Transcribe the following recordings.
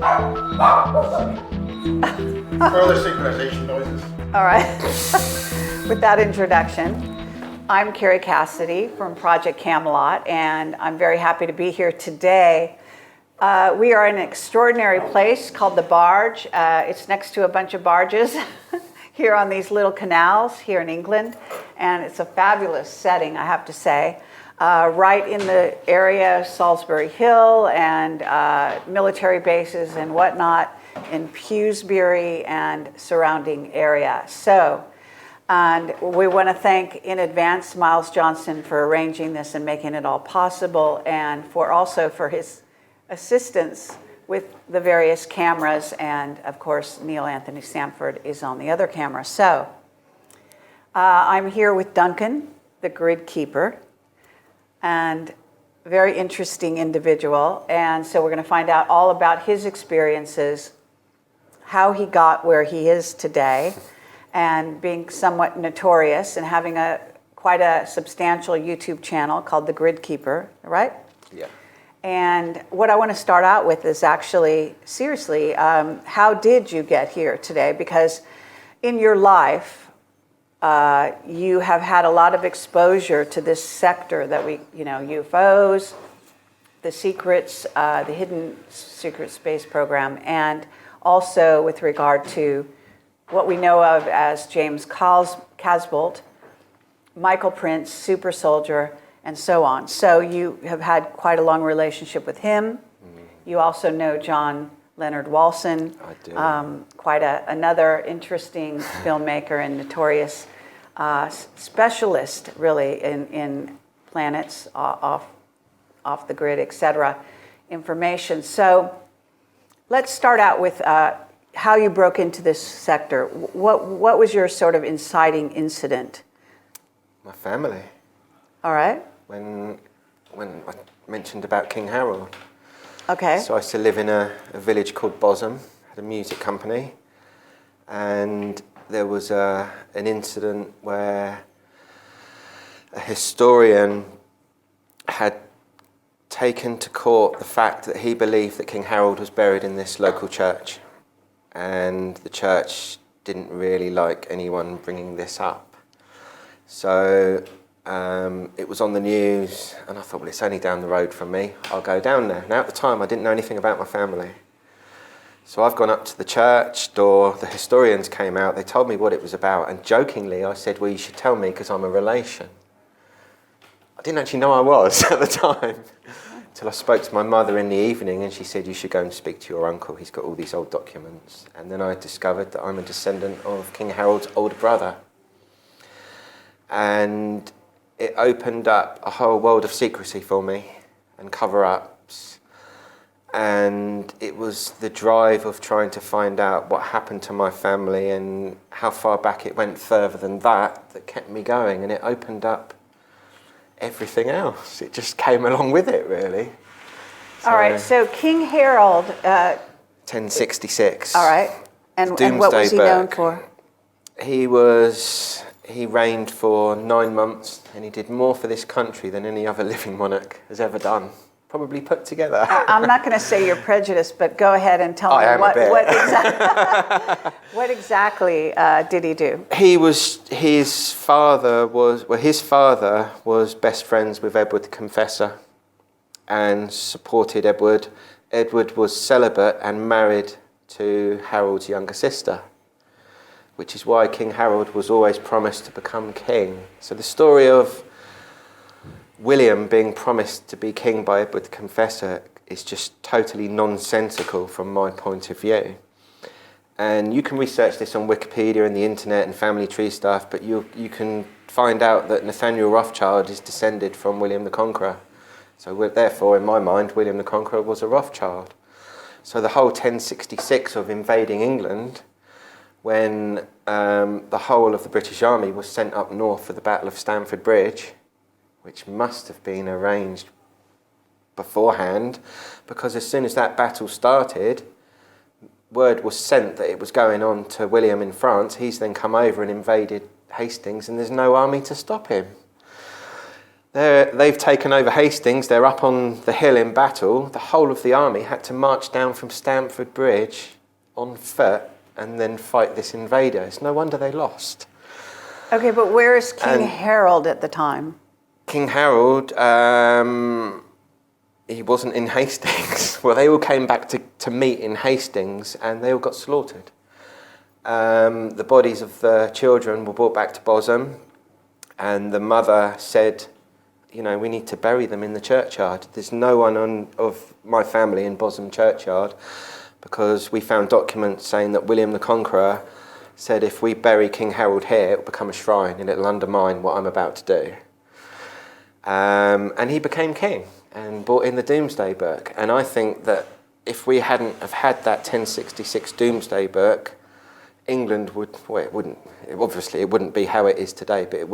Further synchronization noises. All right. With that introduction, I'm Kerry Cassidy from Project Camelot, and I'm very happy to be here today. We are in an extraordinary place called the Barge. It's next to a bunch of barges here on these little canals here in England, and it's a fabulous setting, I have to say. Right in the area of Salisbury Hill and military bases and whatnot in Pewsbury and surrounding area. And we want to thank in advance Miles Johnson for arranging this and making it all possible, and also for his assistance with the various cameras, and of course Neil Anthony Sanford is on the other camera. So I'm here with Duncan, the grid keeper, and very interesting individual, and so we're going to find out all about his experiences, how he got where he is today, and being somewhat notorious and having quite a substantial YouTube channel called The Grid Keeper, right? Yeah. And what I want to start out with is actually, seriously, how did you get here today? Because in your life, you have had a lot of exposure to this sector that UFOs, the secrets, the hidden secret space program, and also with regard to what we know of as James Casbolt, Michael Prince, Super Soldier, and so on. So you have had quite a long relationship with him. You also know John Leonard Walson. I do. Quite another interesting filmmaker and notorious specialist, really, in planets off the grid, etc. information. So let's start out with how you broke into this sector. What was your sort of inciting incident? My family. All right. When I mentioned about King Harold. Okay. So I used to live in a village called Bosham, had a music company, and there was an incident where a historian had taken to court the fact that he believed that King Harold was buried in this local church, and the church didn't really like anyone bringing this up. So it was on the news, and I thought, well, it's only down the road from me, I'll go down there. Now at the time I didn't know anything about my family. So I've gone up to the church door, the historians came out, they told me what it was about, and jokingly I said, well, you should tell me because I'm a relation. I didn't actually know I was at the time, until I spoke to my mother in the evening, and she said, you should go and speak to your uncle, he's got all these old documents. And then I discovered that I'm a descendant of King Harold's older brother. And it opened up a whole world of secrecy for me and cover-ups. And it was the drive of trying to find out what happened to my family and how far back it went further than that kept me going. And it opened up everything else. It just came along with it, really. All right, so King Harold... 1066. All right, and what was he known for? He reigned for 9 months, and he did more for this country than any other living monarch has ever done, probably put together. I'm not going to say you're prejudiced, but go ahead and tell me what exactly did he do? His father was best friends with Edward the Confessor and supported Edward. Edward was celibate and married to Harold's younger sister, which is why King Harold was always promised to become king. So the story of William being promised to be king by Edward the Confessor is just totally nonsensical from my point of view. And you can research this on Wikipedia and the internet and family tree stuff, but you can find out that Nathaniel Rothschild is descended from William the Conqueror. So therefore, in my mind, William the Conqueror was a Rothschild. So the whole 1066 of invading England, when the whole of the British Army was sent up north for the Battle of Stamford Bridge, which must have been arranged beforehand, because as soon as that battle started, word was sent that it was going on to William in France. He's then come over and invaded Hastings, and there's no army to stop him. They've taken over Hastings. They're up on the hill in battle. The whole of the army had to march down from Stamford Bridge on foot and then fight this invader. It's no wonder they lost. Okay, but where is King And- Harold at the time? King Harold, he wasn't in Hastings. Well, they all came back to meet in Hastings and they all got slaughtered. The bodies of the children were brought back to Bosham, and the mother said, you know, we need to bury them in the churchyard. There's no one of my family in Bosham churchyard, because we found documents saying that William the Conqueror said, if we bury King Harold here, it'll become a shrine and it'll undermine what I'm about to do. And he became king and brought in the Doomsday Book. And I think that if we hadn't have had that 1066 Doomsday Book, England would, well, it wouldn't be how it is today, but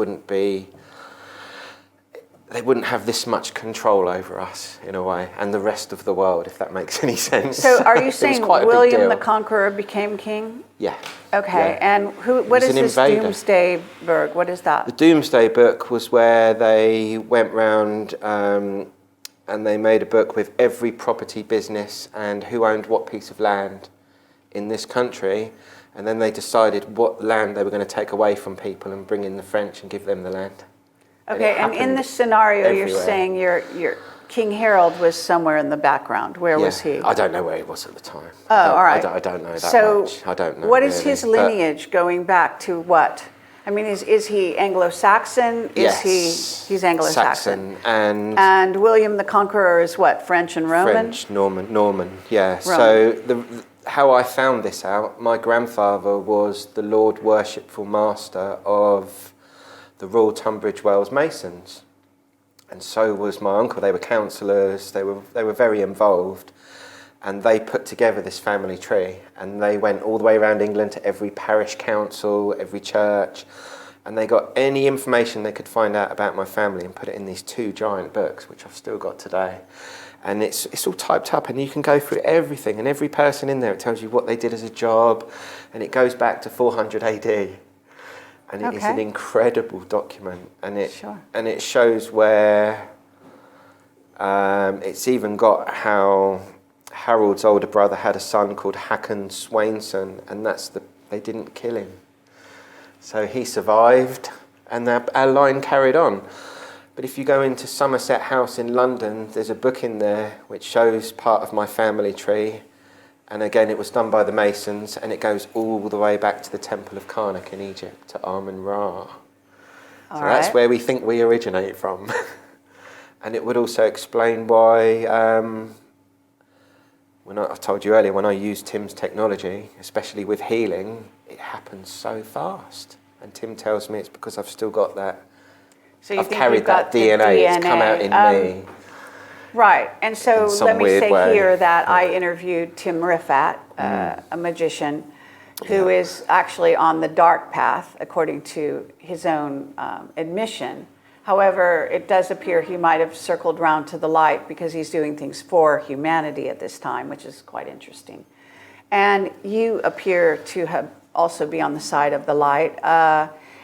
they wouldn't have this much control over us, in a way, and the rest of the world, if that makes any sense. So are you It was saying quite a big William deal. the Conqueror became king? Yeah. Okay, Yeah. and what He is was an this invader. Doomsday Book? What is The that? Doomsday Book was where they went round and they made a book with every property, business, and who owned what piece of land in this country. And then they decided what land they were going to take away from people and bring in the French and give them the land. Okay, and in happened this scenario, you're everywhere. saying your King Harold was somewhere in the background. Where was he? I don't know where he was at the time. Oh, all right. I don't know that so much. I don't know. What is really, his but- lineage going back to what? I mean, is he Anglo-Saxon? Yes. He's Anglo-Saxon. Saxon and And William the Conqueror is what, French and Roman? French, Norman, yeah. So how I found this out, my grandfather was the Lord Worshipful Master of the Royal Tunbridge Wells Masons. And so was my uncle. They were councillors, they were very involved. And they put together this family tree, and they went all the way around England to every parish council, every church, and they got any information they could find out about my family and put it in these 2 giant books, which I've still got today. And it's all typed up, and you can go through everything, and every person in there, it tells you what they did as a job, and it goes back to 400 AD. And it is an incredible document, and it shows where it's even got how Harold's older brother had a son called Hakon Swainson, and they didn't kill him. So he survived, and our line carried on. But if you go into Somerset House in London, there's a book in there which shows part of my family tree. And again, it was done by the Masons, and it goes all the way back to the Temple of Karnak in Egypt, to Amun-Ra. So that's where we think we originate from. And it would also explain why, I've told you earlier, when I use Tim's technology, especially with healing, it happens so fast. And Tim tells me it's because I've still got that. So you I've think carried you've got that the DNA, it's come out in me. Right, and so In some let me weird say way. here that I interviewed Tim Rifat, a magician, who is actually on the dark path, according to his own admission. However, it does appear he might have circled round to the light because he's doing things for humanity at this time, which is quite interesting. And you appear to have also be on the side of the light.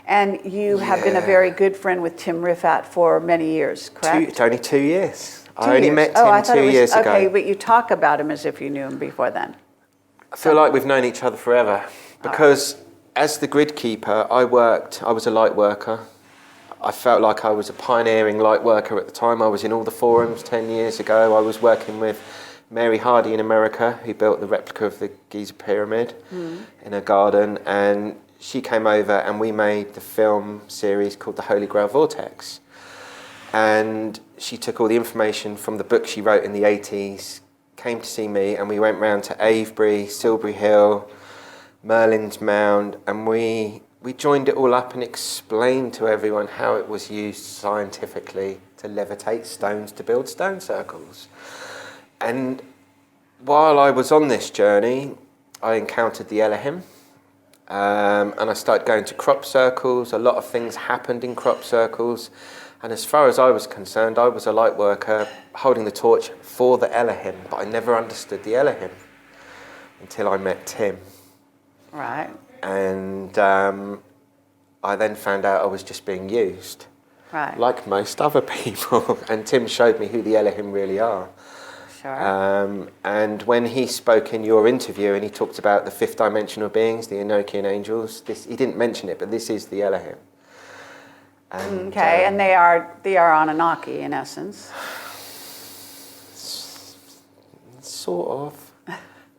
And you have been a very good friend with Tim Rifat for many years, correct? It's only 2 years. I 2 only years. met Oh, I Tim thought it 2 was- years ago. Okay, but you talk about him as if you knew him before then. I feel like we've known each other forever because as the grid keeper, I was a light worker. I felt like I was a pioneering light worker at the time. I was in all the forums 10 years ago. I was working with Mary Hardy in America, who built the replica of the Giza Pyramid in her garden. And she came over and we made the film series called The Holy Grail Vortex. And she took all the information from the book she wrote in the 80s, came to see me, and we went round to Avebury, Silbury Hill, Merlin's Mound, and we joined it all up and explained to everyone how it was used scientifically to levitate stones to build stone circles. And while I was on this journey, I encountered the Elohim, and I started going to crop circles. A lot of things happened in crop circles. And as far as I was concerned, I was a light worker holding the torch for the Elohim, but I never understood the Elohim until I met Tim. Right. And I then found out I was just being used. Right. like most other people. And Tim showed me who the Elohim really are. Sure. And when he spoke in your interview and he talked about the fifth dimensional beings, the Enochian angels, he didn't mention it, but this is the Elohim. And, Okay, and they are Anunnaki in essence. Sort of.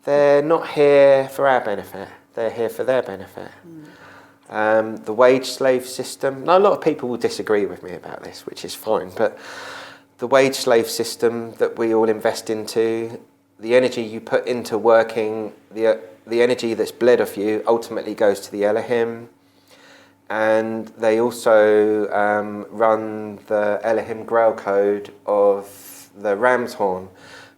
They're not here for our benefit. They're here for their benefit. The wage slave system. Now, a lot of people will disagree with me about this, which is fine. But the wage slave system that we all invest into, the energy you put into working, the energy that's bled off you ultimately goes to the Elohim. And they also run the Elohim Grail code of the ram's horn,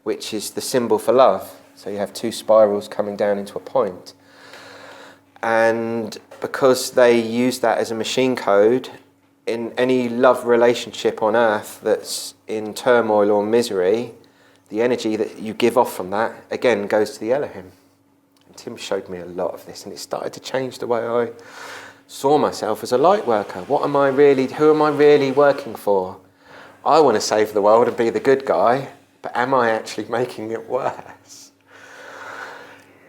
which is the symbol for love. So you have two spirals coming down into a point. And because they use that as a machine code, in any love relationship on earth that's in turmoil or misery, the energy that you give off from that, again, goes to the Elohim. And Tim showed me a lot of this, and it started to change the way I saw myself as a light worker. Who am I really working for? I want to save the world and be the good guy, but am I actually making it worse?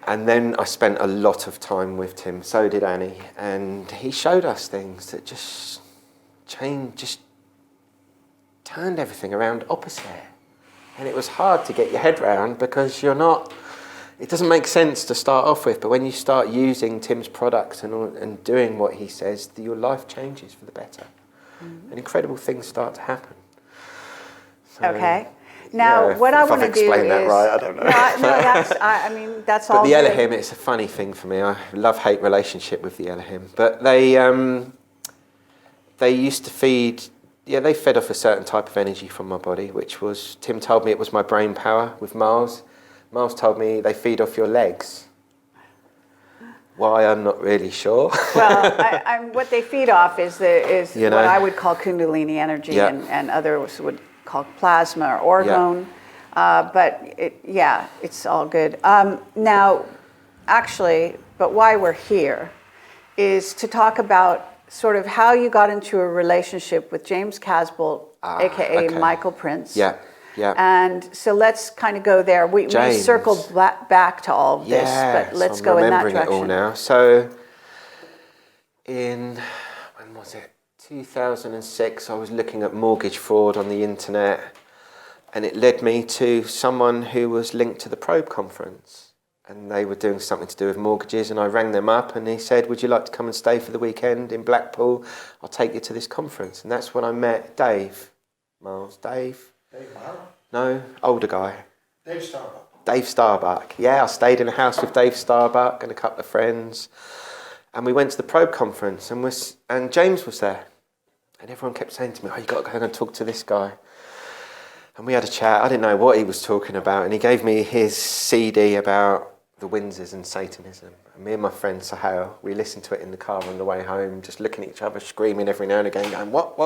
And then I spent a lot of time with Tim, so did Annie, and he showed us things that just turned everything around opposite. And it was hard to get your head round because it doesn't make sense to start off with, but when you start using Tim's products and doing what he says, your life changes for the better. And incredible things start to happen. So, Okay. Now, what I want to do is... If I've explained that right, I don't know. No, that's all But the good. Elohim, it's a funny thing for me. I love-hate relationship with the Elohim. But they used to feed... Yeah, they fed off a certain type of energy from my body, which was... Tim told me it was my brain power with Miles. Miles told me they feed off your legs. Why, I'm not really sure. Well, what they feed off is what I would call Kundalini energy, Yeah. and others would call plasma or orgone. But it's all good. Now, actually, but why we're here is to talk about sort of how you got into a relationship with James Casbolt, aka okay. Michael Prince. Yeah. And so let's kind of go there. We circled back to all of this, but let's go in that direction. I'm remembering it all now. So, when was it? 2006, I was looking at mortgage fraud on the internet, and it led me to someone who was linked to the Probe conference. And they were doing something to do with mortgages, and I rang them up, and he said, would you like to come and stay for the weekend in Blackpool? I'll take you to this conference. And that's when I met Dave. Dave Marrow? No, older guy. Dave Starbuck. Dave Starbuck. Yeah, I stayed in a house with Dave Starbuck and a couple of friends. And we went to the Probe conference, and James was there. And everyone kept saying to me, you got to go and talk to this guy. And we had a chat. I didn't know what he was talking about. And he gave me his CD about the Windsors and Satanism. And me and my friend Sahel, we listened to it in the car on the way home, just looking at each other, screaming every now and again, going, what?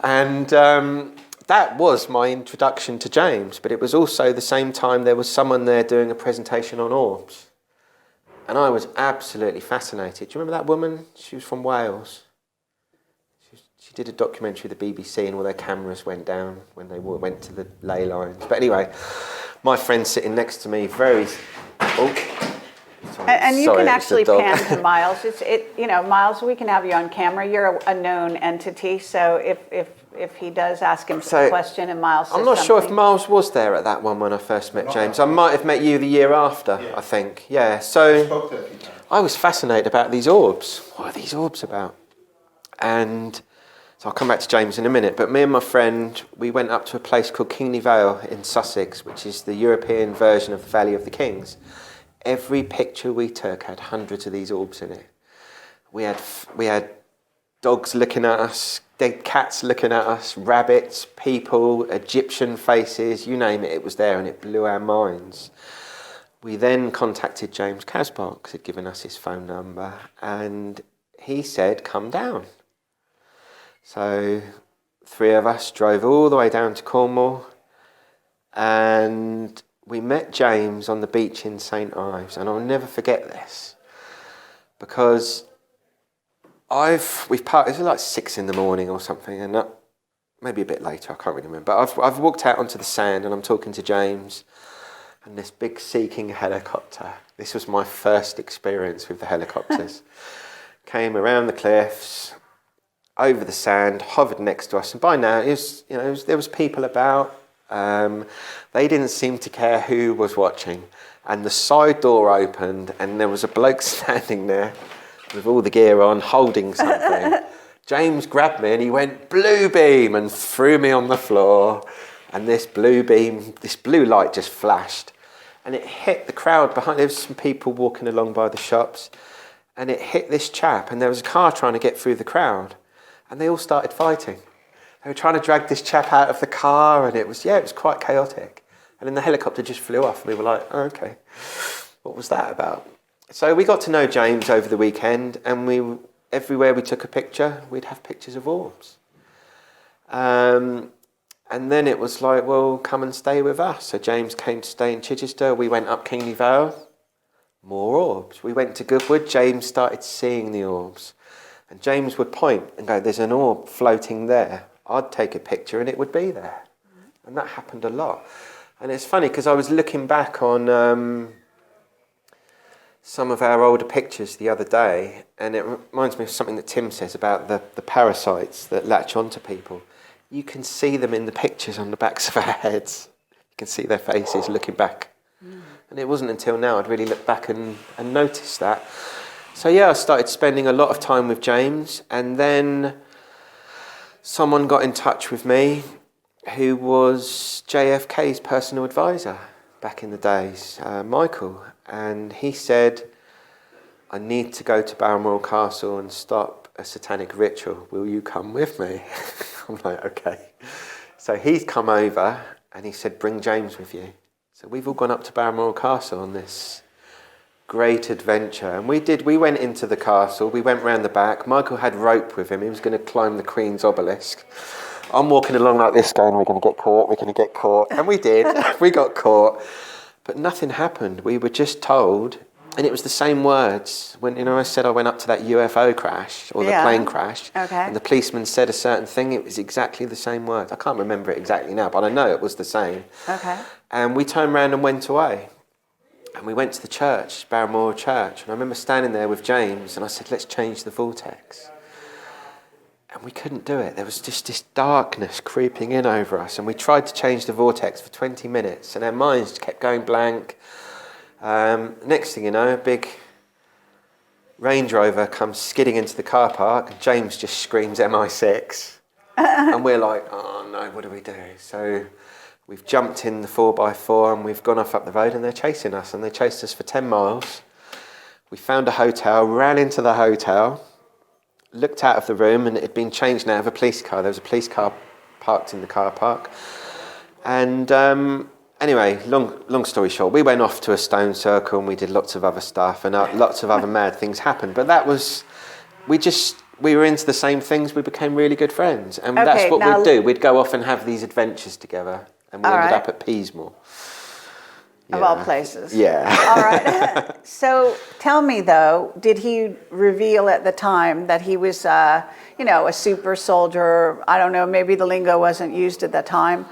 And that was my introduction to James. But it was also the same time there was someone there doing a presentation on orbs. And I was absolutely fascinated. Do you remember that woman? She was from Wales. She did a documentary with the BBC, and all their cameras went down when they went to the ley lines. But anyway, my friend sitting next to me, And you can actually pan to Miles. Miles, we can have you on camera. You're a known entity, so if he does ask him a question and Miles says I'm not sure if something- Miles was there at that one when I first met James. I might have met you the year after, I think. Yeah, so Spoke to a few times. I was fascinated about these orbs. What are these orbs about? And so I'll come back to James in a minute, but me and my friend, we went up to a place called Kingly Vale in Sussex, which is the European version of the Valley of the Kings. Every picture we took had hundreds of these orbs in it. We had dogs looking at us, dead cats looking at us, rabbits, people, Egyptian faces, you name it, it was there, and it blew our minds. We then contacted James Casbolt, because he'd given us his phone number, and he said, come down. So 3 of us drove all the way down to Cornwall, and we met James on the beach in St. Ives, and I'll never forget this, because we've parked. It was like 6 a.m. or something, and maybe a bit later. I can't really remember. But I've walked out onto the sand, and I'm talking to James, and this big Sea King helicopter. This was my first experience with the helicopters. Came around the cliffs, over the sand, hovered next to us, and by now there was people about. They didn't seem to care who was watching, and the side door opened, and there was a bloke standing there with all the gear on, holding something. James grabbed me and he went, "Blue beam," and threw me on the floor. And this blue light just flashed, and it hit the crowd behind. There was some people walking along by the shops, and it hit this chap, and there was a car trying to get through the crowd, and they all started fighting. They were trying to drag this chap out of the car, and it was quite chaotic. And then the helicopter just flew off, and we were like, oh, okay, what was that about? So we got to know James over the weekend, and everywhere we took a picture, we'd have pictures of orbs. And then it was like, well, come and stay with us. So James came to stay in Chichester. We went up Kingly Vale, more orbs. We went to Goodwood. James started seeing the orbs. And James would point and go, "There's an orb floating there." I'd take a picture and it would be there. And that happened a lot. And it's funny because I was looking back on some of our older pictures the other day, and it reminds me of something that Tim says about the parasites that latch onto people. You can see them in the pictures on the backs of our heads. You can see their faces looking back. And it wasn't until now I'd really looked back and noticed that. So I started spending a lot of time with James, and then someone got in touch with me who was JFK's personal advisor back in the days, Michael, and he said, "I need to go to Balmoral Castle and stop a satanic ritual. Will you come with me?" I'm like, okay. So he's come over and he said, "Bring James with you." So we've all gone up to Balmoral Castle on this great adventure. And we went into the castle, we went round the back. Michael had rope with him, he was going to climb the Queen's obelisk. I'm walking along like this going, we're going to get caught. And we did, we got caught. But nothing happened. We were just told, and it was the same words. When I said I went up to that UFO crash, or the plane crash, and the policeman said a certain thing, it was exactly the same words. I can't remember it exactly now, but I know it was the same. Okay. And we turned around and went away. And we went to the church, Balmoral Church, and I remember standing there with James, and I said, "Let's change the vortex." And we couldn't do it. There was just this darkness creeping in over us, and we tried to change the vortex for 20 minutes, and our minds kept going blank. Next thing you know, a big Range Rover comes skidding into the car park, and James just screams MI6. And we're like, oh no, what do we do? So we've jumped in the 4x4 and we've gone off up the road, and they're chasing us, and they chased us for 10 miles. We found a hotel, ran into the hotel, looked out of the room, and it had been changed now of a police car. There was a police car parked in the car park. And anyway, long story short, we went off to a stone circle and we did lots of other stuff, and lots of other mad things happened. But that was, we were into the same things. We became really good friends. And that's what we'd do. We'd go off and have these adventures together. And we ended up at Peasmore. Of all places. Yeah. All right. So tell me, though, did he reveal at the time that he was, a super soldier? I don't know, maybe the lingo wasn't used at that time.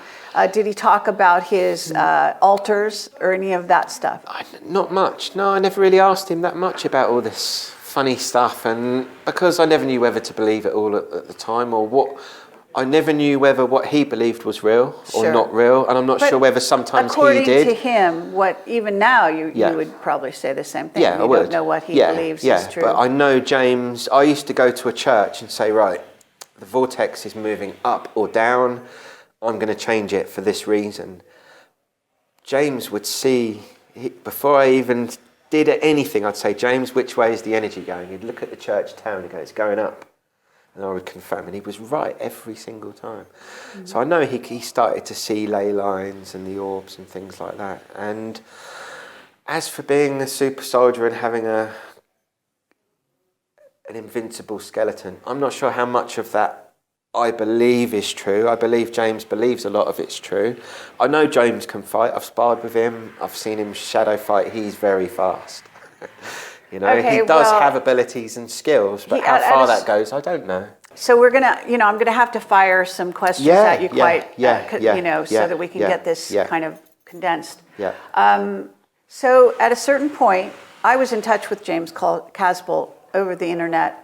Did he talk about his altars or any of that stuff? Not much. No, I never really asked him that much about all this funny stuff. And because I never knew whether to believe it all at the time, or what... I never knew whether what he believed was real or not real, and I'm not sure whether sometimes he did. According to him, even now you would probably say the same thing. Yeah, I would. You don't know what he believes is true. But I know James, I used to go to a church and say, right, the vortex is moving up or down, I'm going to change it for this reason. James would see, before I even did anything, I'd say, "James, which way is the energy going?" He'd look at the church tower and he'd go, "It's going up." And I would confirm, and he was right every single time. Mm-hmm. So I know he started to see ley lines and the orbs and things like that. And as for being a super soldier and having an invincible skeleton, I'm not sure how much of that I believe is true. I believe James believes a lot of it's true. I know James can fight. I've sparred with him. I've seen him shadow fight. He's very fast. You know, Okay, he does well, have abilities and skills, but he- how at far a that s- goes, I don't know. So we're gonna, I'm gonna have to fire some questions at you so that we can get this kind of condensed. Yeah. So at a certain point, I was in touch with James Casbolt over the internet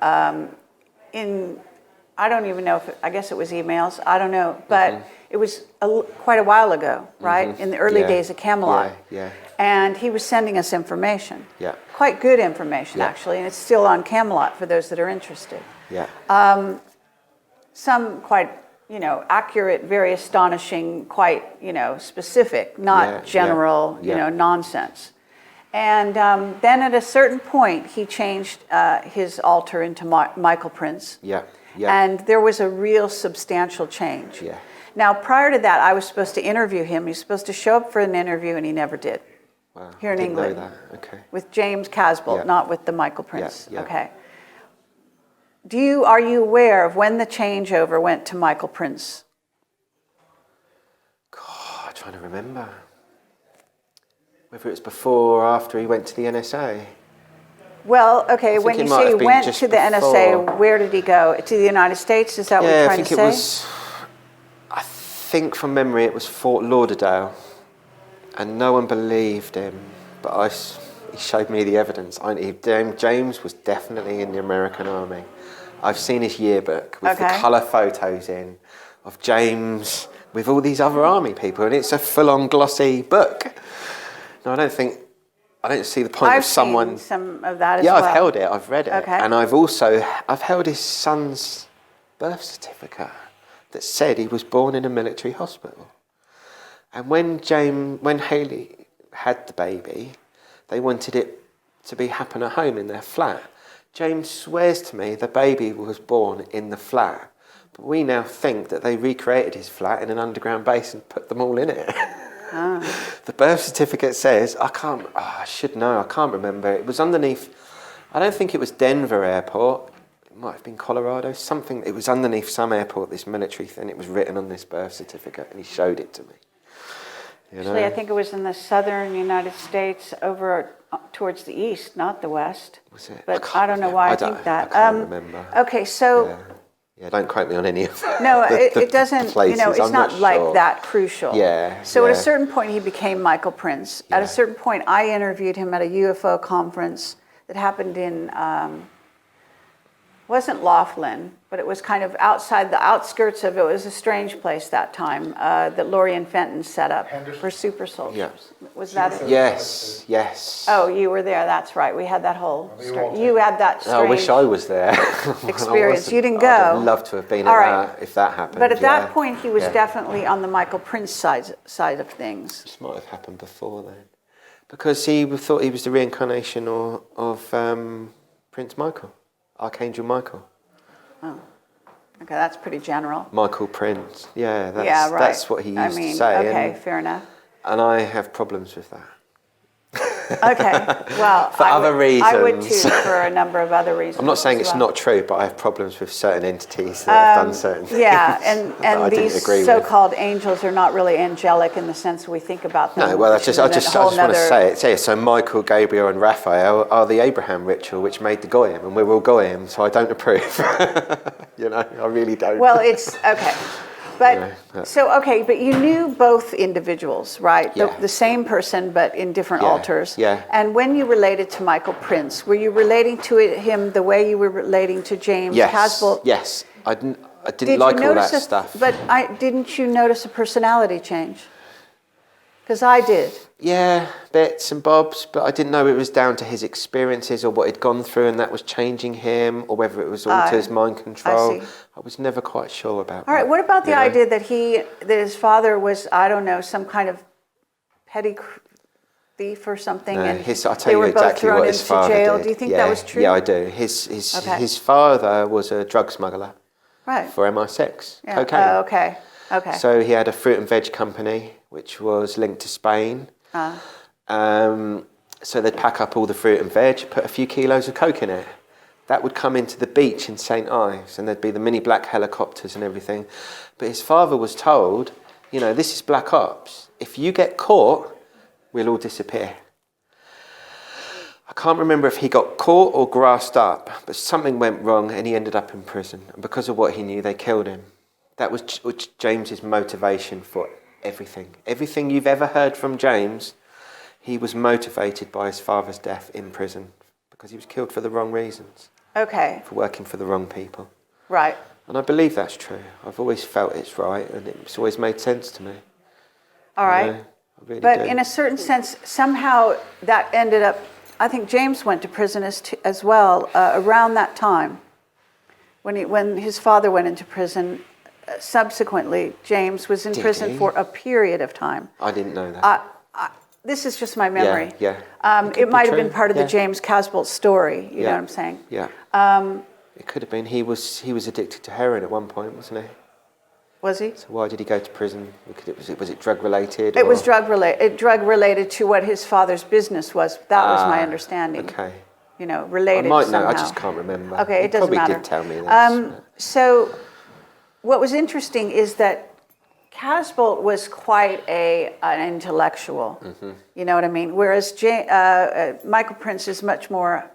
I don't even know I guess it was emails, I don't know, but it was quite a while ago, right? In the early days of Camelot. Yeah. And he was sending us information. Yeah. Quite good information, actually, and it's still on Camelot for those that are interested. Yeah. Some quite, accurate, very astonishing, quite, specific, not general, nonsense. And then at a certain point, he changed his altar into Michael Prince. Yeah. And there was a real substantial change. Yeah. Now, prior to that, I was supposed to interview him. He was supposed to show up for an interview, and he never did. Wow. Here in England. Know that. Okay. With James Casbolt, not with the Michael Prince. Yeah. Okay. Are you aware of when the changeover went to Michael Prince? God, I'm trying to remember. Whether it was before or after he went to the NSA. Well, okay, when it you might say he have been went just to the before. NSA, where did he go? To the United States? Is that what you're trying to say? Yeah, I think it was, I think from memory it was Fort Lauderdale. And no one believed him, but he showed me the evidence. James was definitely in the American Army. I've seen his yearbook with the colour photos in of James with all these other army people, and it's a full-on glossy book. No, I don't see the point of someone. I've seen some of that as well. Yeah, I've held it. I've read it, Okay. and I've held his son's birth certificate that said he was born in a military hospital. And when Hayley had the baby, they wanted it to happen at home in their flat. James swears to me the baby was born in the flat, but we now think that they recreated his flat in an underground base and put them all in it. The birth certificate says, I should know, I can't remember. It was underneath, I don't think it was Denver Airport. It might have been Colorado, something. It was underneath some airport, this military thing. It was written on this birth certificate, and he showed it to me. Actually, I think it was in the southern United States over towards the east, not the west. Was it? But I don't know why I think that. I can't remember. Okay, so... Yeah, don't quote me on any of that. No, it doesn't, places. it's I'm not like sure. that crucial. Yeah. So at a certain point, he became Michael Prince. At a certain point, I interviewed him at a UFO conference that happened in, wasn't Laughlin, but it was kind of outside the outskirts of it. It was a strange place that time that Laurie and Fenton set up for super soldiers. Yeah. Was that it? Yes. Oh, you were there. That's right. We had that whole. You had that strange I wish I was there. experience. You didn't go. I'd have loved to have been at that if that happened. But at that point, he was definitely on the Michael Prince side of things. This might have happened before then, because he thought he was the reincarnation of Prince Michael, Archangel Michael. Oh, okay, that's pretty general. Michael Prince. Yeah, right. That's what he used to say. Okay, fair enough. And I have problems with that. Okay, well, for other reasons. I would too, for a number of other reasons. I'm not saying it's not true, but I have problems with certain entities that have done certain things. Yeah, I and these so-called angels are not really angelic in the sense we think about them. No, well, I just want to say it. So Michael, Gabriel, and Raphael are the Abraham ritual, which made the Goyim, and we're all Goyim, so I don't approve. I really don't. Well, it's okay. But but you knew both individuals, right? Yeah. The same person, but in different altars. Yeah. And when you related to Michael Prince, were you relating to him the way you were relating to James Casbolt? Yes. I didn't like all that stuff. But didn't you notice a personality change? Because I did. Yeah, bits and bobs, but I didn't know it was down to his experiences or what he'd gone through and that was changing him, or whether it was all to his mind control. I see. I was never quite sure about that. All right, what about the idea that his father was, I don't know, some kind of petty thief or something, No, and I'll tell they you were both exactly thrown what his into father jail? did. Do you think that was true? Yeah, I do. His father was a drug smuggler for MI6, cocaine. Oh, okay. So he had a fruit and veg company, which was linked to Spain. So they'd pack up all the fruit and veg, put a few kilos of coke in it. That would come into the beach in St. Ives, and there'd be the mini black helicopters and everything. But his father was told, this is black ops. If you get caught, we'll all disappear. I can't remember if he got caught or grassed up, but something went wrong and he ended up in prison. And because of what he knew, they killed him. That was James's motivation for everything. Everything you've ever heard from James, he was motivated by his father's death in prison because he was killed for the wrong reasons. Okay. For working for the wrong people. Right. And I believe that's true. I've always felt it's right and it's always made sense to me. All right. You know, I really But do. in a certain sense, somehow that ended up, I think James went to prison as well around that time. When his father went into prison, subsequently, James was in Did prison he? for a period of time. I didn't know that. This is just my memory. Yeah. It might have been true. part of the Yeah. James Casbolt story, you know what I'm saying? Yeah. It could have been. He was addicted to heroin at one point, wasn't he? Was he? So why did he go to prison? Was it drug related? It was drug related to what his father's business was. That was my understanding. Okay. You know, I related might know. somehow. I just can't remember. Okay, He it doesn't probably matter. did tell me this. So, what was interesting is that Casbolt was quite an intellectual. Mm-hmm. You know what I mean? Whereas Michael Prince is much more,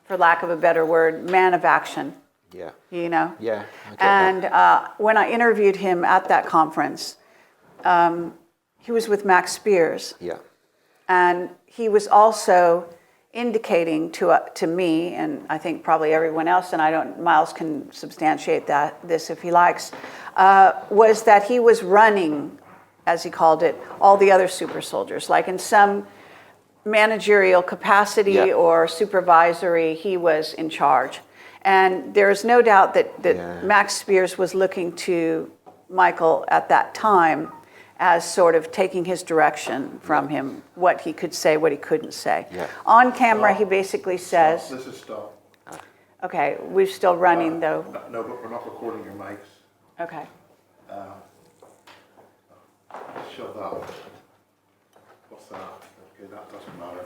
for lack of a better word, man of action. Yeah. You know? Yeah. I get And that. when I interviewed him at that conference, he was with Max Spears. Yeah. And he was also indicating to me, and I think probably everyone else, and Miles can substantiate this if he likes, was that he was running, as he called it, all the other super soldiers. Like in some managerial capacity Yeah. or supervisory, he was in charge. And there is no doubt that Yeah. Max Spears was looking to Michael at that time as sort of taking his direction from him, what he could say, what he couldn't say. Yeah. On camera, he basically says, This is stop. okay, we're still running though. No, but we're not recording your mics. Okay. Shut that. What's that? Okay, that doesn't matter.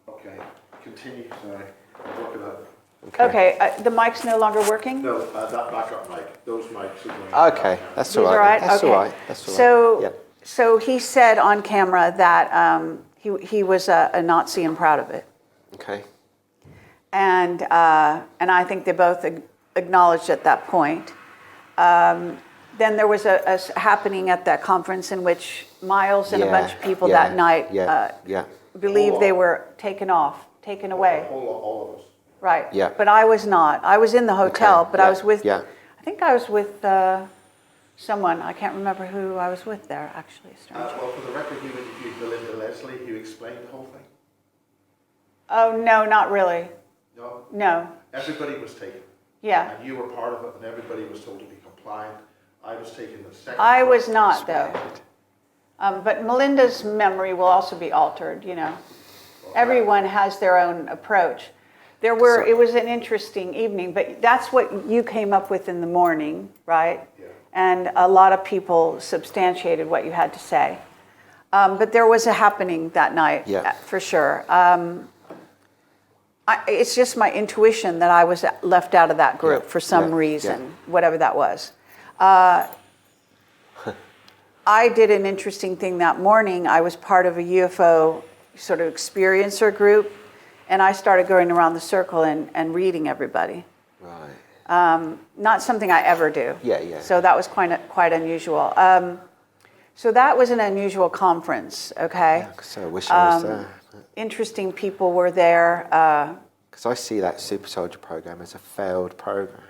Okay, continue, sorry. Work it out. Okay, the mic's no longer working? No, that backup mic, those mics are going. Okay, that's These all right. are right? That's Okay. all right. That's all right. So, so he said on camera that he was a Nazi and proud of it. Okay. And I think they both acknowledged at that point. Then there was a happening at that conference in which Miles and a bunch of people that night believed they were taken away. All of us. Right. Yeah. But I was not. I was in the hotel, Okay. but I was with, Yeah. I think I was with someone. I can't remember who I was with there, actually. Strange. Well, for the record, you interviewed Belinda Leslie, who explained the whole thing. Oh, no, not really. No? No. Everybody was taken. Yeah. And you were part of it, and everybody was told to be compliant. I was taken the second. I was not, though. But Melinda's memory will also be altered, you know. Everyone has their own approach. It was an interesting evening, but that's what you came up with in the morning, right? Yeah. And a lot of people substantiated what you had to say. But there was a happening that night, for sure. It's just my intuition that I was left out of that group for some reason, whatever that was. I did an interesting thing that morning. I was part of a UFO sort of experiencer group, and I started going around the circle and reading everybody. Right. Not something I ever do. Yeah. So that was quite unusual. So that was an unusual conference, okay? Yeah, so I wish I was there. Interesting people were there. Because I see that Super Soldier program as a failed program.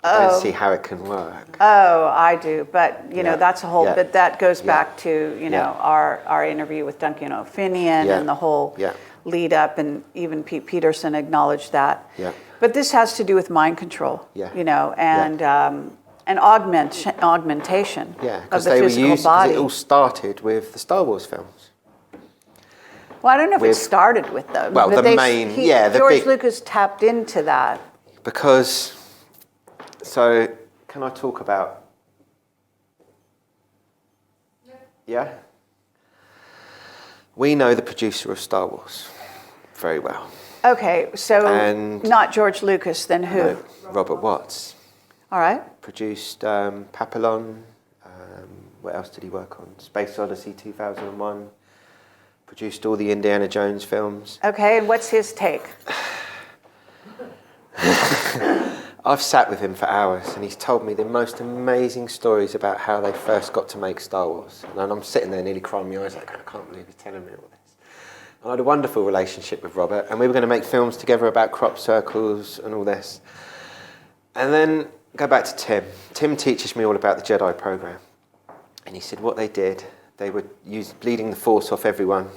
I don't see how it can work. Oh, I do, but you know that's a whole. Yeah. But that goes back to our interview with Duncan O'Finian and the whole lead up, and even Pete Peterson acknowledged that. Yeah. But this has to do with mind control. Yeah. You know, and augmentation Yeah, of because the they were physical used. body. It all started with the Star Wars films. Well, I don't know if it started with them. Well, but the main, the George big, Lucas tapped into that. because. So, can I talk about? Yeah. We know the producer of Star Wars very well. Okay, so And- not George Lucas, then who? No, Robert Watts All right. produced Papillon. What else did he work on? Space Odyssey 2001. produced all the Indiana Jones films. Okay, and what's his take? I've sat with him for hours and he's told me the most amazing stories about how they first got to make Star Wars. And I'm sitting there nearly crying my eyes like, I can't believe he's telling me all this. And I had a wonderful relationship with Robert and we were going to make films together about crop circles and all this. And then go back to Tim. Tim teaches me all about the Jedi program. And he said what they did, they were bleeding the force off everyone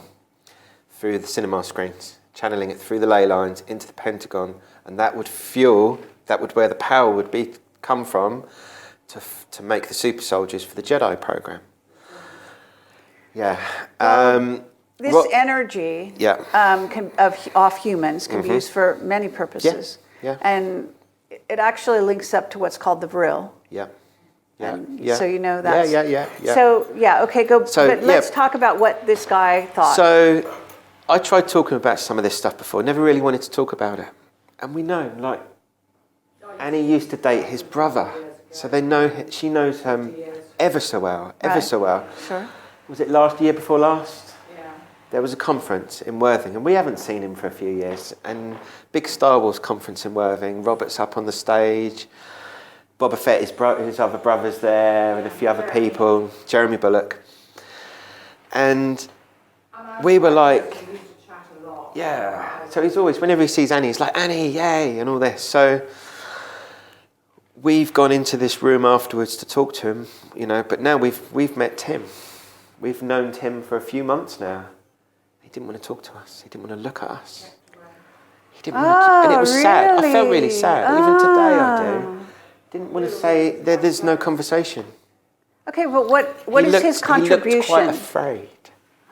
through the cinema screens, channeling it through the ley lines into the Pentagon, and that would fuel, that would where the power would come from to make the super soldiers for the Jedi program. Yeah. This energy of humans can be used for many purposes. Yeah. And it actually links up to what's called the Vril. Yeah. So you know that. Yeah. So okay, go. So, but let's talk about what this guy thought. So I tried talking about some of this stuff before. Never really wanted to talk about it. And we know, like, Annie used to date his brother, so they know. She knows him ever so well. Sure. Was it last year before last? Yeah. There was a conference in Worthing, and we haven't seen him for a few years. And big Star Wars conference in Worthing. Robert's up on the stage. Boba Fett, his other brother's there, and a few other people. Jeremy Bullock. And we were like, yeah. So he's always, whenever he sees Annie, he's like, Annie, yay, and all this. So we've gone into this room afterwards to talk to him, you know, but now we've met Tim. We've known Tim for a few months now. He didn't want to talk to us. He didn't want to look at us. He didn't want to, and it was sad. I felt really sad. Even today I do. Didn't want to say, there's no conversation. Okay, but what is his contribution? He looked quite afraid.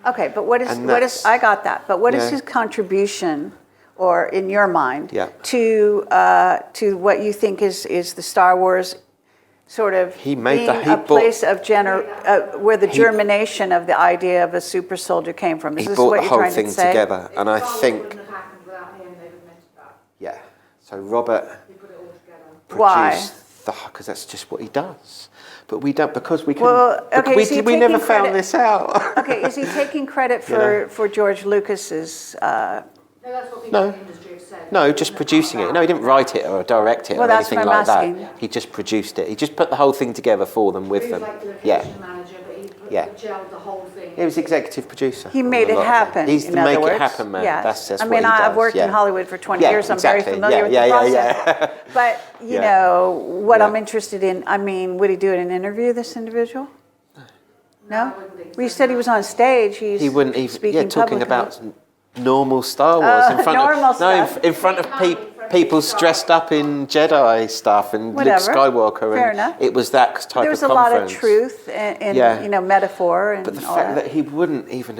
Okay, but what is I got that. But what is his contribution, or in your mind, to what you think is the Star Wars sort of place of where the germination of the idea of a super soldier came from? Is this what you're trying to say? He brought the whole thing together, and I think. Wouldn't have happened without him. They've admitted that. Yeah. So Robert Why? Because that's just what he does. But we don't, because we can. Well, okay, we never found this out. Okay, is he taking credit for George Lucas's? No, that's what people in the industry have said. No, just producing it. No, he didn't write it or direct it or anything like that. He just produced it. He just put the whole thing together for them, with them. He was like the location manager, but he gelled the whole thing. He was executive producer. He made it happen. He's the make it happen man. Yes. That's I what mean, he does. I've worked in Hollywood for 20 years. I'm very familiar with the process. But, you know, what I'm interested in, I mean, would he do an interview, this individual? No? Well, you said he was on stage. He wouldn't even, speaking talking publicly. about normal Star Wars in front of people dressed up in Jedi stuff and Luke Skywalker. Fair enough. It was that type of conference. There was a lot of truth and you know, metaphor and but the all fact that he wouldn't even,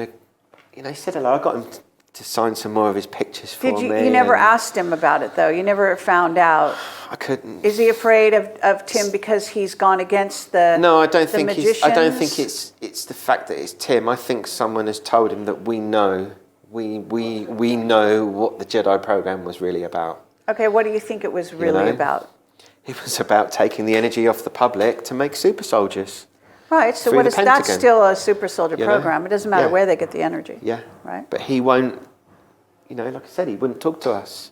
you know, he said hello. I got him to sign some more of his pictures for me. You never asked him about it, though? You never found out? I couldn't. Is he afraid of Tim because he's gone against the No, I don't think magicians? I don't think it's the fact that it's Tim. I think someone has told him that we know what the Jedi program was really about. Okay, what do you think it was really about? It was about taking the energy off the public to make super soldiers. Right, so what is that's still a super soldier program. It doesn't matter where they get the energy. Yeah. Right. But he won't, you know, like I said, he wouldn't talk to us.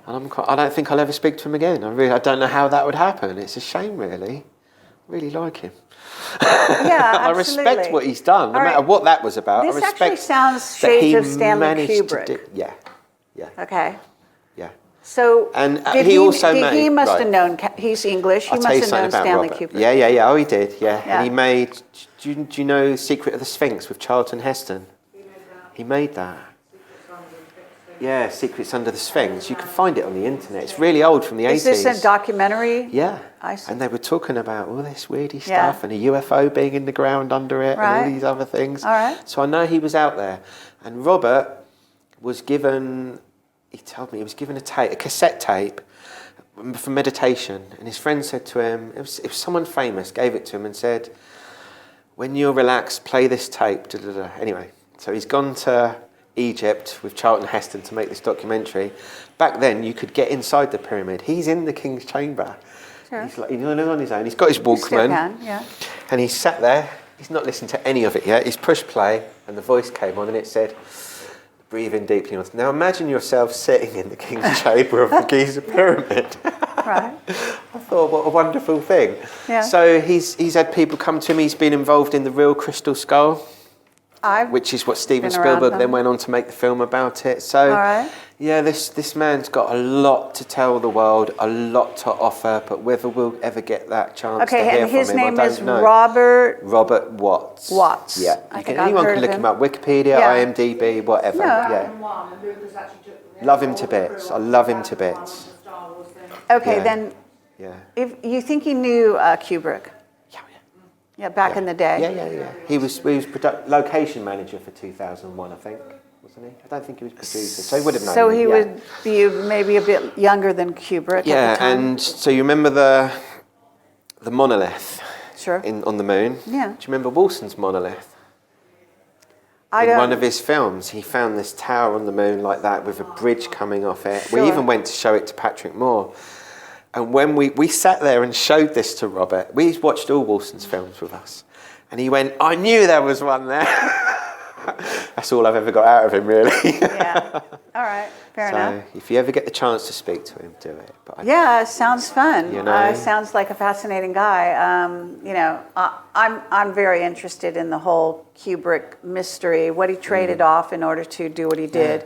And I don't think I'll ever speak to him again. I don't know how that would happen. It's a shame, really. I really like him. Yeah, I respect what he's done, no matter what that was about. This I respect actually sounds shades of Stanley Kubrick. Yeah. Okay. Yeah. So, and he must have known, he's English, he must have known Stanley Kubrick. Yeah, oh he did, yeah. And he made, do you know Secret of the Sphinx with Charlton Heston? He made that. Yeah, Secrets Under the Sphinx. You can find it on the internet. It's really old, from the 80s. Is this a documentary? Yeah. I see. And they were talking about all this weirdy stuff and a UFO being in the ground under it and all these other things. All right. So I know he was out there. And Robert was given, he told me, he was given a cassette tape for meditation. And his friend said to him, if someone famous gave it to him and said, when you're relaxed, play this tape. Da, da, da. Anyway, so he's gone to Egypt with Charlton Heston to make this documentary. Back then, you could get inside the pyramid. He's in the King's Chamber. Sure. He's on his own. He's got his Walkman. Yeah. And he sat there He's not listened to any of it yet. He's pushed play, and the voice came on, and it said, "Breathe in deeply." Now imagine yourself sitting in the King's Chamber of the Giza Pyramid. Right. I thought, what a wonderful thing. Yeah. So he's had people come to him. He's been involved in the real Crystal Skull, which is what Steven been around Spielberg them. then went on to make the film about it. So, All right. yeah, this man's got a lot to tell the world, a lot to offer, but whether we'll ever get that chance to Okay, hear and his from him, name I is don't know. Robert Watts. Watts. Yeah, I you think can, I've anyone heard can of look him. him up. Wikipedia, Yeah. IMDb, whatever. No. Yeah. And Lucas actually took them. Love him to bits. I love him to bits. Okay, Yeah. then Yeah. if you think he knew Kubrick? Yeah, back in the day. Yeah. He was location manager for 2001, I think, wasn't he? I don't think he was producer, so he would have known. So him, he yeah. would be maybe a bit younger than Kubrick at Yeah, the time. and so you remember the monolith Sure. on the moon? Yeah. Do you remember Wilson's monolith? I In don't. one of his films, he found this tower on the moon like that with a bridge coming off it. Sure. We even went to show it to Patrick Moore. And when we sat there and showed this to Robert, we watched all Wilson's films with us. And he went, "I knew there was one there." That's all I've ever got out of him, really. Yeah. All right. Fair enough. So if you ever get the chance to speak to him, do it. But Yeah, sounds fun. You know? Sounds like a fascinating guy. I'm very interested in the whole Kubrick mystery, what he traded off in order to do what he did,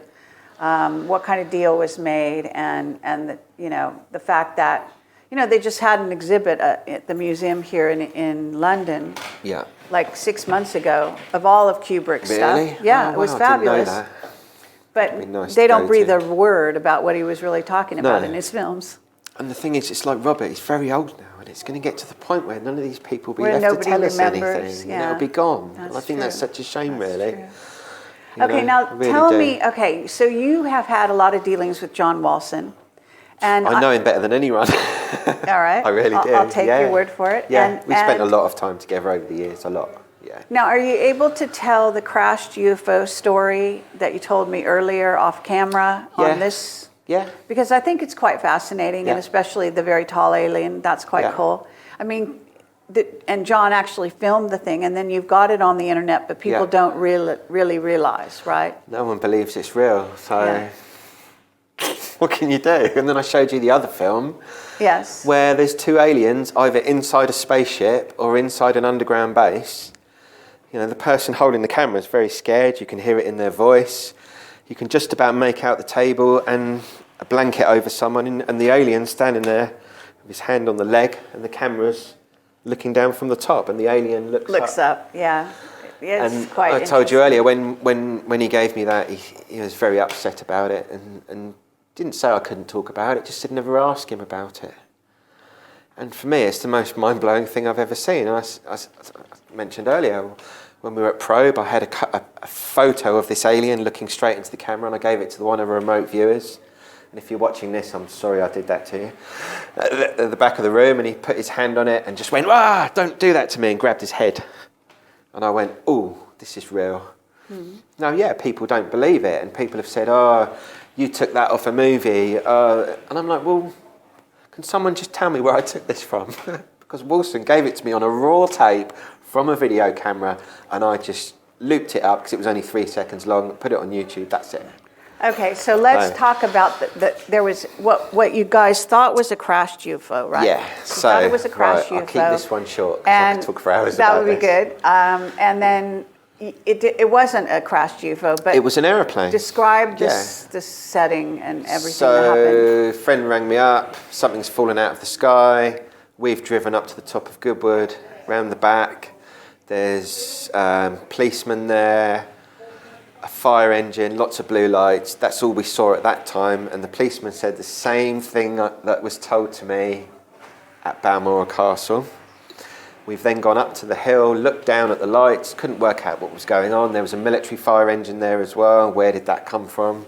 what kind of deal was made, and the fact that they just had an exhibit at the museum here in London. yeah. Like 6 months ago of all of Kubrick's Really? stuff. Yeah, Oh, it was wow, I didn't know fabulous. that. But Be nice they to don't go breathe to. a word about what he was really talking about No. in his films. And the thing is, it's like Robert, he's very old now, and it's going to get to the point where none of these people will be Where left to nobody tell us remembers, anything. yeah. It'll be gone. That's And I think that's true. such a shame, That's really. true. You Okay, know, now I really tell do. me, okay, so you have had a lot of dealings with John Walson. And I know him better than anyone. All right. I really do. I'll take yeah. your word for it. Yeah, we spent a and lot of time together over the years, a lot. Yeah. Now, are you able to tell the Crashed Ufo story that you told me earlier off camera Yeah. on this? Yeah. Because I think it's quite fascinating, and Yeah. especially the very tall alien. That's quite Yeah. cool. I mean, and John actually filmed the thing, and then you've got it on the internet, but people Yeah. don't really realize, right? No one believes it's real, so Yeah. what can you do? And then I showed you the other film Yes. where there's two aliens either inside a spaceship or inside an underground base. You know, the person holding the camera is very scared. You can hear it in their voice. You can just about make out the table and a blanket over someone, and the alien standing there with his hand on the leg, and the camera's looking down from the top, and the alien looks up. Yeah. It's And quite I told you interesting. earlier, when he gave me that, he was very upset about it, and didn't say I couldn't talk about it, just said never ask him about it. And for me, it's the most mind-blowing thing I've ever seen. And I mentioned earlier, when we were at Probe, I had a photo of this alien looking straight into the camera, and I gave it to one of the remote viewers. And if you're watching this, I'm sorry I did that to you. At the back of the room, and he put his hand on it and just went, "Ah, don't do that to me," and grabbed his head. And I went, "Oh, this is real." Now, yeah, people don't believe it, and people have said, "Oh, you took that off a movie." And I'm like, well, can someone just tell me where I took this from? Because Wilson gave it to me on a raw tape from a video camera, and I just looped it up because it was only 3 seconds long, put it on YouTube, that's it. Okay, so let's So- talk about there was what you guys thought was a crashed UFO, right? Yeah, You so thought it was a crashed right, UFO. I'll keep this one short because I And could talk for hours that about would be this. good. And then it wasn't a crashed UFO, but It was an aeroplane. describe this setting and everything that happened. So, friend rang me up, something's fallen out of the sky. We've driven up to the top of Goodwood, round the back. There's policemen there, a fire engine, lots of blue lights. That's all we saw at that time. And the policeman said the same thing that was told to me at Balmoral Castle. We've then gone up to the hill, looked down at the lights, couldn't work out what was going on. There was a military fire engine there as well. Where did that come from?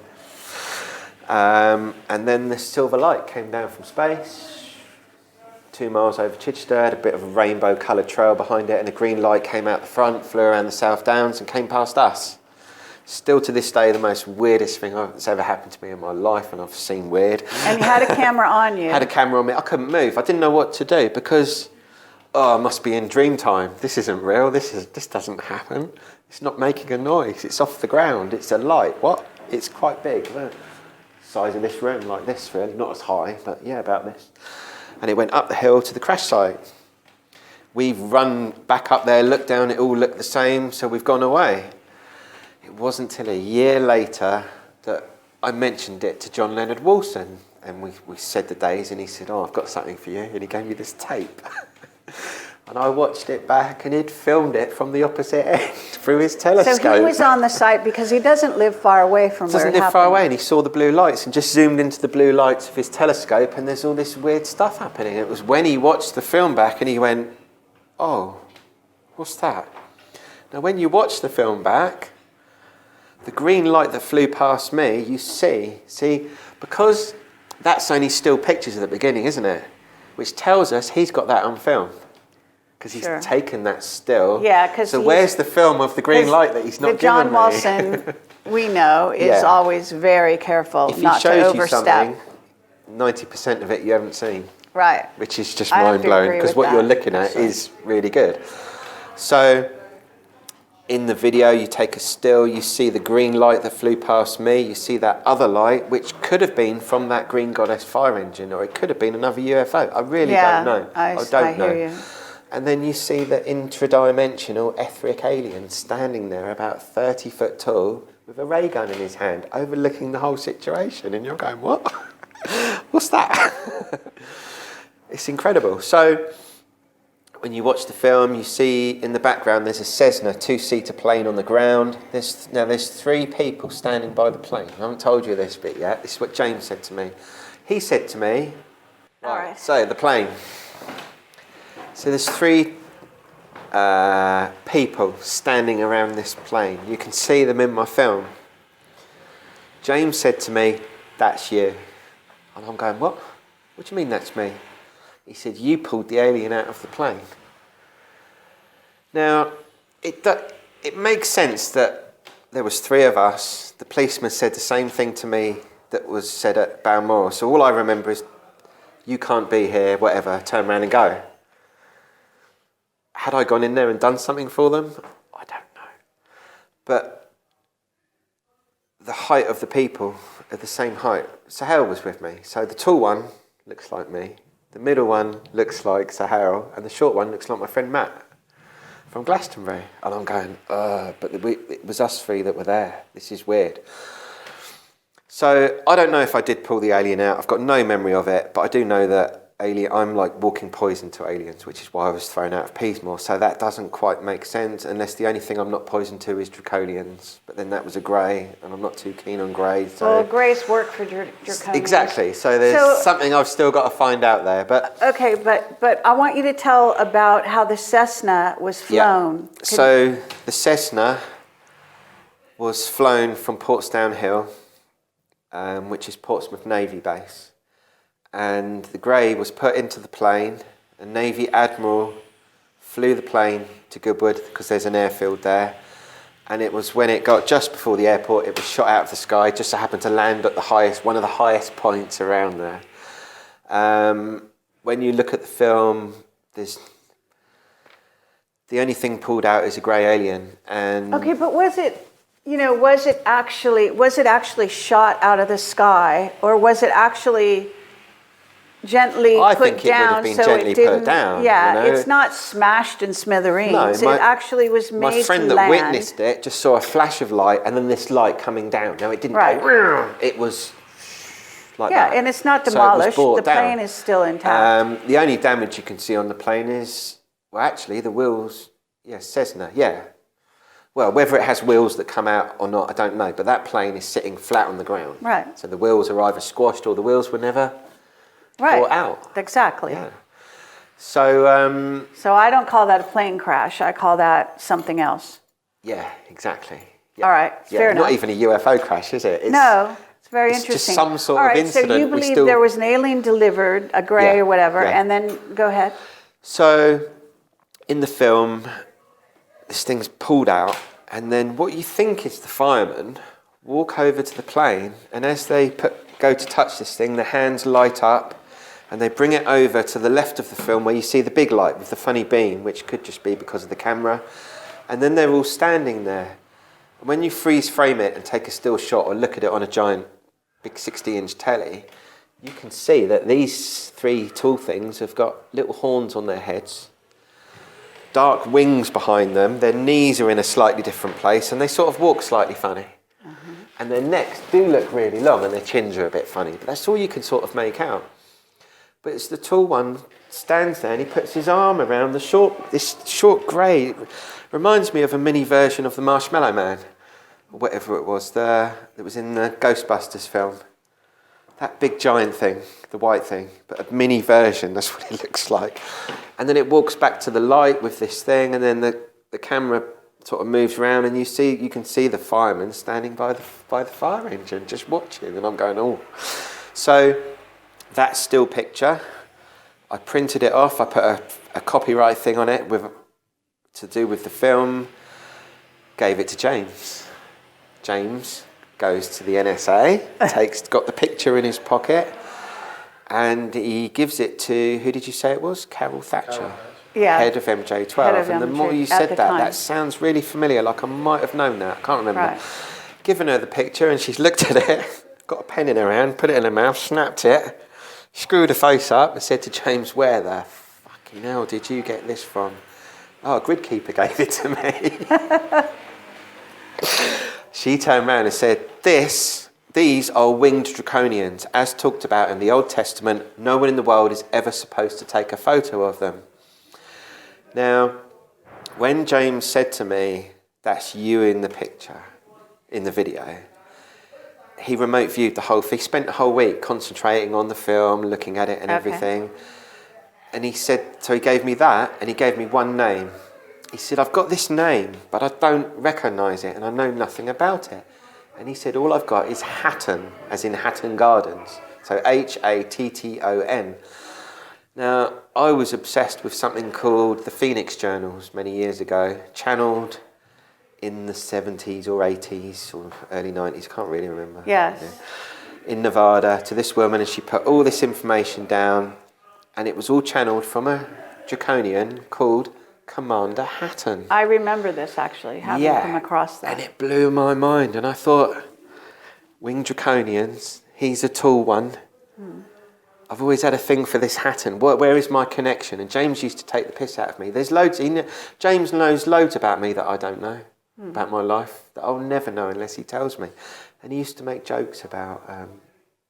And then the silver light came down from space, 2 miles over Chichester, had a bit of a rainbow coloured trail behind it, and a green light came out the front, flew around the South Downs and came past us. Still to this day, the most weirdest thing that's ever happened to me in my life, and I've seen weird. And you had a camera on you. Had a camera on me. I couldn't move. I didn't know what to do because oh, I must be in dream time. This isn't real. This doesn't happen. It's not making a noise. It's off the ground. It's a light. What? It's quite big. Size of this room, like this really. Not as high, but yeah, about this. And it went up the hill to the crash site. We've run back up there, looked down, it all looked the same, so we've gone away. It wasn't till a year later that I mentioned it to John Leonard Wilson, and we said the days, and he said, oh, I've got something for you, and he gave me this tape. And I watched it back, and he'd filmed it from the opposite end through his telescope. So he was on the site because he doesn't live far away from where it happened. Doesn't live far away, and he saw the blue lights and just zoomed into the blue lights of his telescope, and there's all this weird stuff happening. It was when he watched the film back, and he went, oh, what's that? Now, when you watch the film back, the green light that flew past me, you see, because that's only still pictures at the beginning, isn't it? Which tells us he's got that on film. Because he's taken that still. Yeah, because so where's the film of the green light that he's not given me? John Wilson, we know, is always very careful not to overstep. If he shows you something, 90% of it you haven't seen. Right. Which is just mind-blowing, because what you're looking at is really good. So in the video, you take a still, you see the green light that flew past me, you see that other light, which could have been from that Green Goddess fire engine, or it could have been another UFO. I really don't know. I don't know. Hear you. And then you see the intradimensional etheric alien standing there about 30 foot tall with a ray gun in his hand, overlooking the whole situation. And you're going, what? What's that? It's incredible. So when you watch the film, you see in the background there's a Cessna two-seater plane on the ground. There's 3 people standing by the plane. I haven't told you this bit yet. This is what James said to me. He said to me, all right. So the plane. So there's 3 people standing around this plane. You can see them in my film. James said to me, that's you. And I'm going, what? What do you mean that's me? He said, you pulled the alien out of the plane. Now, it makes sense that there was 3 of us. The policeman said the same thing to me that was said at Balmoral. So all I remember is, you can't be here, whatever, turn around and go. Had I gone in there and done something for them? I don't know. But the height of the people are the same height. Sahel was with me. So the tall one looks like me. The middle one looks like Sahel. And the short one looks like my friend Matt from Glastonbury. And I'm going, but it was us 3 that were there. This is weird. So I don't know if I did pull the alien out. I've got no memory of it. But I do know that I'm like walking poison to aliens, which is why I was thrown out of Peasmore. So that doesn't quite make sense, unless the only thing I'm not poisoned to is draconians. But then that was a grey, and I'm not too keen on grey. So well, greys work for draconians. Exactly. So there's something I've still got to find out there. But okay, but I want you to tell about how the Cessna was flown. Yeah. So the Cessna was flown from Portsdown Hill, which is Portsmouth Navy base. And the Grey was put into the plane. A Navy Admiral flew the plane to Goodwood because there's an airfield there. And it was when it got just before the airport, it was shot out of the sky, just so happened to land at one of the highest points around there. When you look at the film, the only thing pulled out is a grey alien. And okay, but was it actually shot out of the sky, or was it actually gently I put think it down would have been so gently it didn't, put down. Yeah, you know? It's not smashed in smithereens. No, It actually was made to land. My friend that witnessed it just saw a flash of light and then this light coming down. Now it didn't go, it was like that. Yeah, and it's not demolished. So the plane is still intact. The only damage you can see on the plane is, well, actually the wheels, Cessna, Well, whether it has wheels that come out or not, I don't know. But that plane is sitting flat on the ground. Right. So the wheels are either squashed or the wheels were never brought out. Exactly. Yeah. So. So I don't call that a plane crash. I call that something else. Yeah, exactly. Yeah. All right. Fair enough. Not even a UFO crash, is it? No. It's very interesting. It's just some sort of incident. So you believe there was an alien delivered, a grey or whatever, and then go ahead. So in the film, this thing's pulled out, and then what you think is the firemen walk over to the plane, and as they go to touch this thing, the hands light up, And they bring it over to the left of the film where you see the big light with the funny beam, which could just be because of the camera. And then they're all standing there. And when you freeze frame it and take a still shot or look at it on a giant, big 60-inch telly, you can see that these three tall things have got little horns on their heads, dark wings behind them, their knees are in a slightly different place, and they sort of walk slightly funny. And their necks do look really long and their chins are a bit funny, but that's all you can sort of make out. But it's the tall one stands there and he puts his arm around this short grey. Reminds me of a mini version of the Marshmallow Man, or whatever it was, that was in the Ghostbusters film. That big giant thing, the white thing, but a mini version, that's what it looks like. And then it walks back to the light with this thing, and then the camera sort of moves around and you can see the fireman standing by the fire engine just watching, and I'm going, oh. So that still picture, I printed it off, I put a copyright thing on it to do with the film, gave it to James. James goes to the NSA, got the picture in his pocket, and he gives it to, who did you say it was? Carol Thatcher. Yeah. Head of MJ12. And the more you said that sounds really familiar, like I might have known that. I can't remember. Right. Given her the picture and she's looked at it, got a pen in her hand, put it in her mouth, snapped it, screwed her face up and said to James, where the fucking hell did you get this from? Oh, a gridkeeper gave it to me. She turned around and said, these are winged draconians. As talked about in the Old Testament, no one in the world is ever supposed to take a photo of them. Now, when James said to me, that's you in the picture, in the video, he remote viewed the whole thing. He spent the whole week concentrating on the film, looking at it and everything. And he said, so he gave me that, and he gave me one name. He said, I've got this name, but I don't recognise it, and I know nothing about it. And he said, all I've got is Hatton, as in Hatton Gardens. So Hatton. Now, I was obsessed with something called the Phoenix Journals many years ago, channelled in the 70s or 80s or early 90s, can't really remember. Yes. Yeah. In Nevada, to this woman, and she put all this information down, and it was all channelled from a draconian called Commander Hatton. I remember this actually, having come across that. And it blew my mind, and I thought, winged draconians, he's a tall one. I've always had a thing for this Hatton. Where is my connection? And James used to take the piss out of me. There's loads. James knows loads about me that I don't know, about my life, that I'll never know unless he tells me. And he used to make jokes about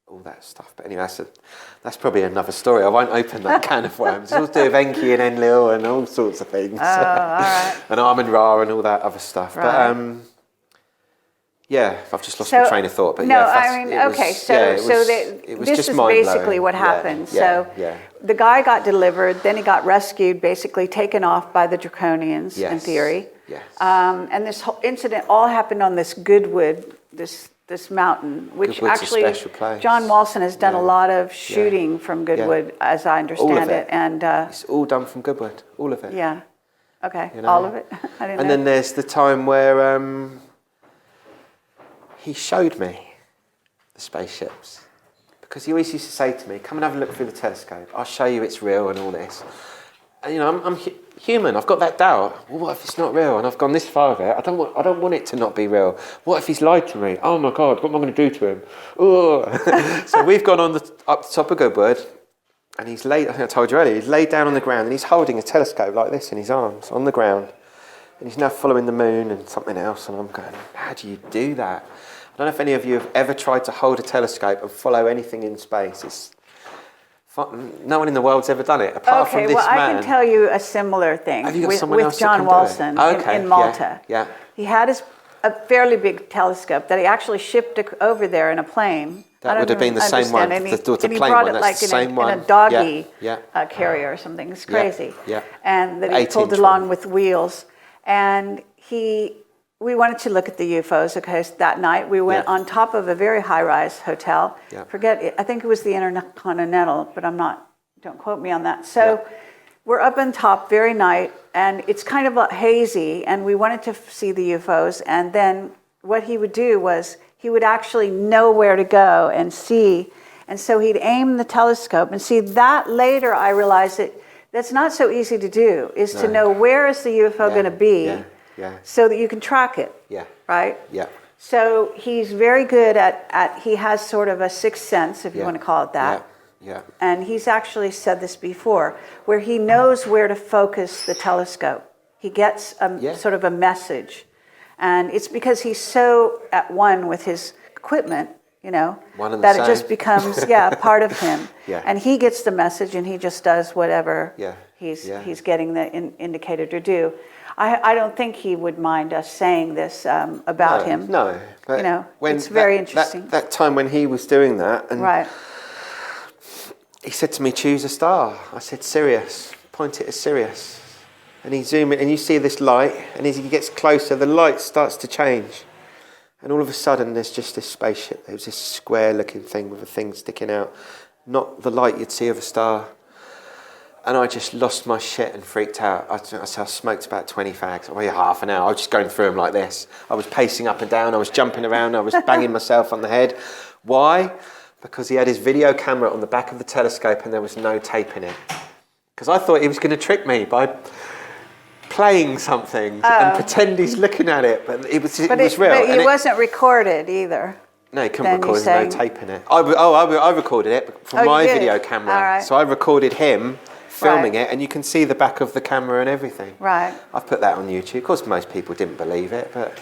all that stuff. But anyway, that's probably another story. I won't open that can of worms. We'll do Enki and Enlil and all sorts of things. Oh, all right. And Amun Ra and all that other stuff. Right. But yeah, I've just lost my train of thought. But no, yeah, I mean, okay, this is basically what happened. The guy got delivered, then he got rescued, basically taken off by the draconians, in theory. Yes. And this whole incident all happened on this Goodwood, this mountain, which Goodwood's actually a special place. John Walson has done a lot of shooting from Goodwood, as I understand all of it. And it's all done from Goodwood, all of it. Yeah. Okay. You know? All of it. I didn't know. And then there's the time where he showed me the spaceships, because he always used to say to me, come and have a look through the telescope, I'll show you it's real and all this. And you know, I'm human, I've got that doubt. Well, what if it's not real and I've gone this far of it? I don't want it to not be real. What if he's lied to me? Oh my God, what am I going to do to him? Oh. So we've gone up the top of Goodwood, and he's laid, I think I told you earlier, he's laid down on the ground and he's holding a telescope like this in his arms on the ground. And he's now following the moon and something else, and I'm going, how do you do that? I don't know if any of you have ever tried to hold a telescope and follow anything in space. No one in the world's ever done it, apart from this man. I can tell you a similar thing with John Walson in Malta. Yeah. He had a fairly big telescope that he actually shipped over there in a plane. That would have been the same one, and he plane brought one. it That's like the same one. in a doggy carrier or something. It's crazy. Yeah. And that he pulled along with wheels. And we wanted to look at the UFOs because that night we went on top of a very high-rise hotel. Yeah. I think it was the Intercontinental, but don't quote me on that. So we're up on top very night, and it's kind of hazy, and we wanted to see the UFOs. And then what he would do was he would actually know where to go and see. And so he'd aim the telescope, and see that later I realized that that's not so easy to do, is to know where is the UFO going to be so that you can track it, right? Yeah. So he's very good at he has sort of a sixth sense, if you want to call it that. Yeah. And he's actually said this before, where he knows where to focus the telescope. He gets sort of a message. And it's because he's so at one with his equipment, you know, that it just becomes, part of him. And he gets the message and he just does whatever he's getting the indicator to do. I don't think he would mind us saying this about him. No, but you know, it's very interesting. That time when he was doing that, and he said to me, choose a star. I said, Sirius, point it at Sirius. And he zoomed in, and you see this light, and as he gets closer, the light starts to change. And all of a sudden, there's just this spaceship. There's this square-looking thing with a thing sticking out. Not the light you'd see of a star. And I just lost my shit and freaked out. I smoked about 20 fags, or half an hour. I was just going through them like this. I was pacing up and down. I was jumping around. I was banging myself on the head. Why? Because he had his video camera on the back of the telescope and there was no tape in it. Because I thought he was going to trick me by playing something and pretend he's looking at it. But it was real. But it wasn't recorded either. No, he couldn't record. There's no tape in it. I recorded it from my video camera. All right. So I recorded him filming it, and you can see the back of the camera and everything. Right. I've put that on YouTube. Of course, most people didn't believe it, but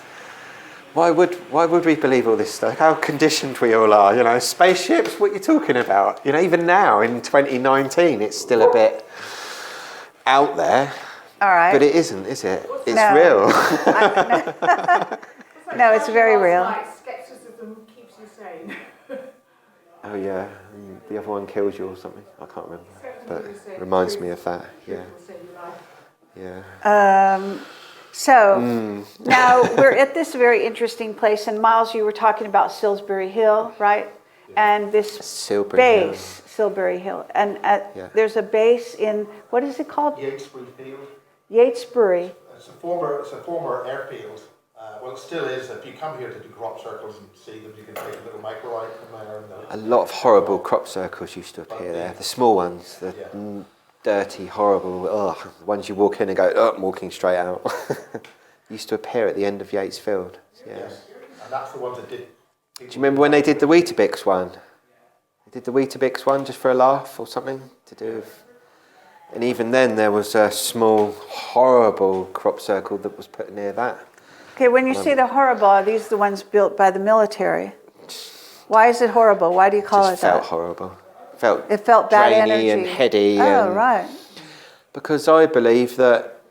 why would we believe all this stuff? How conditioned we all are, you know. Spaceships, what are you talking about? You know, even now in 2019, it's still a bit out there. All right. But it isn't, is it? It's real. No, it's very real. Skepticism keeps you sane. Oh yeah, and the other one kills you or something. I can't remember, but it reminds me of that. So now we're at this very interesting place, and Miles, you were talking about Silsbury Hill, right? And this base, Silsbury Hill, and there's a base in, what is it called? Yatesbury Field. Yatesbury. It's a former airfield. Well, it still is. If you come here to do crop circles and see them, you can take a little micro ride from there. A lot of horrible crop circles used to appear there. The small ones, the dirty, horrible, the ones you walk in and go, oh, I'm walking straight out. Used to appear at the end of Yates Field. Yes, and that's the ones that did. Do you remember when they did the Weetabix one? They did the Weetabix one just for a laugh or something to do with... And even then there was a small, horrible crop circle that was put near that. Okay, when you say the horrible, are these the ones built by the military? Why is it horrible? Why do you call it that? It felt horrible. It felt bad drainy energy. And heady. Oh, right. Because I believe that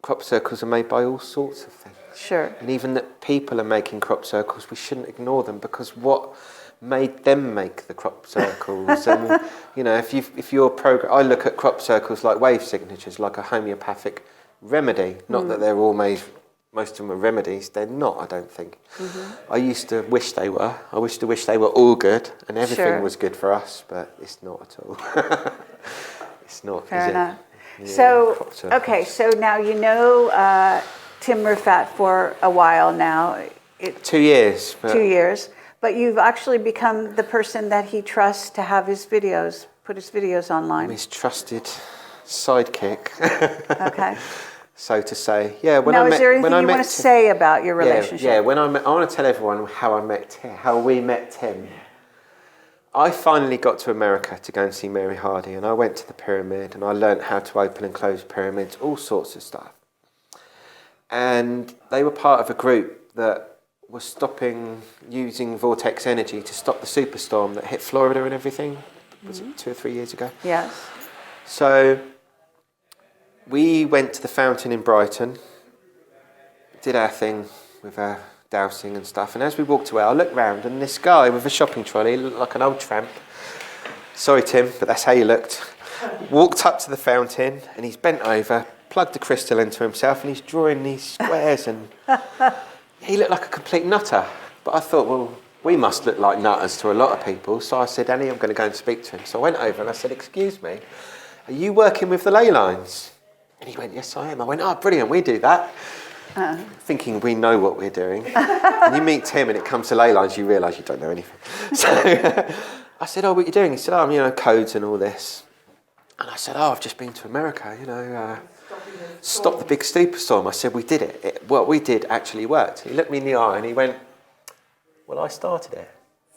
crop circles are made by all sorts of things. Sure. And even that people are making crop circles, we shouldn't ignore them, because what made them make the crop circles? And you know, if you're I look at crop circles like wave signatures, like a homeopathic remedy. Not that they're all made. Most of them are remedies. They're not, I don't think. I used to wish they were. I used to wish they were all good and everything was good for us, but it's not at all. It's not. Fair enough. Yeah, so, okay, so now you know Tim Rifat for a while now. 2 years. 2 years. But you've actually become the person that he trusts to have his videos, put his videos online. I'm his trusted sidekick. Okay. So to say, yeah. When now, I met, is there anything when I you met want to say about your relationship? Yeah. When I want to tell everyone how we met Tim. I finally got to America to go and see Mary Hardy, and I went to the pyramid, and I learnt how to open and close pyramids, all sorts of stuff. And they were part of a group that was stopping using Vortex energy to stop the superstorm that hit Florida and everything. Was it 2 or 3 years ago? Yes. So we went to the fountain in Brighton, did our thing with our dowsing and stuff, and as we walked away, I looked round, and this guy with a shopping trolley, looked like an old tramp. Sorry, Tim, but that's how you looked. Walked up to the fountain, and he's bent over, plugged a crystal into himself, and he's drawing these squares, and he looked like a complete nutter. But I thought, well, we must look like nutters to a lot of people, so I said, Annie, I'm going to go and speak to him. So I went over and I said, excuse me, are you working with the ley lines? And he went, yes, I am. I went, oh, brilliant, we do that. Thinking we know what we're doing. And you meet Tim and it comes to ley lines, you realise you don't know anything. So I said, "Oh, what are you doing?" He said, "Oh, codes and all this." And I said, "Oh, I've just been to America, stop the big superstorm." I said, "We did it. What we did actually worked." He looked me in the eye and he went, "Well, I started it."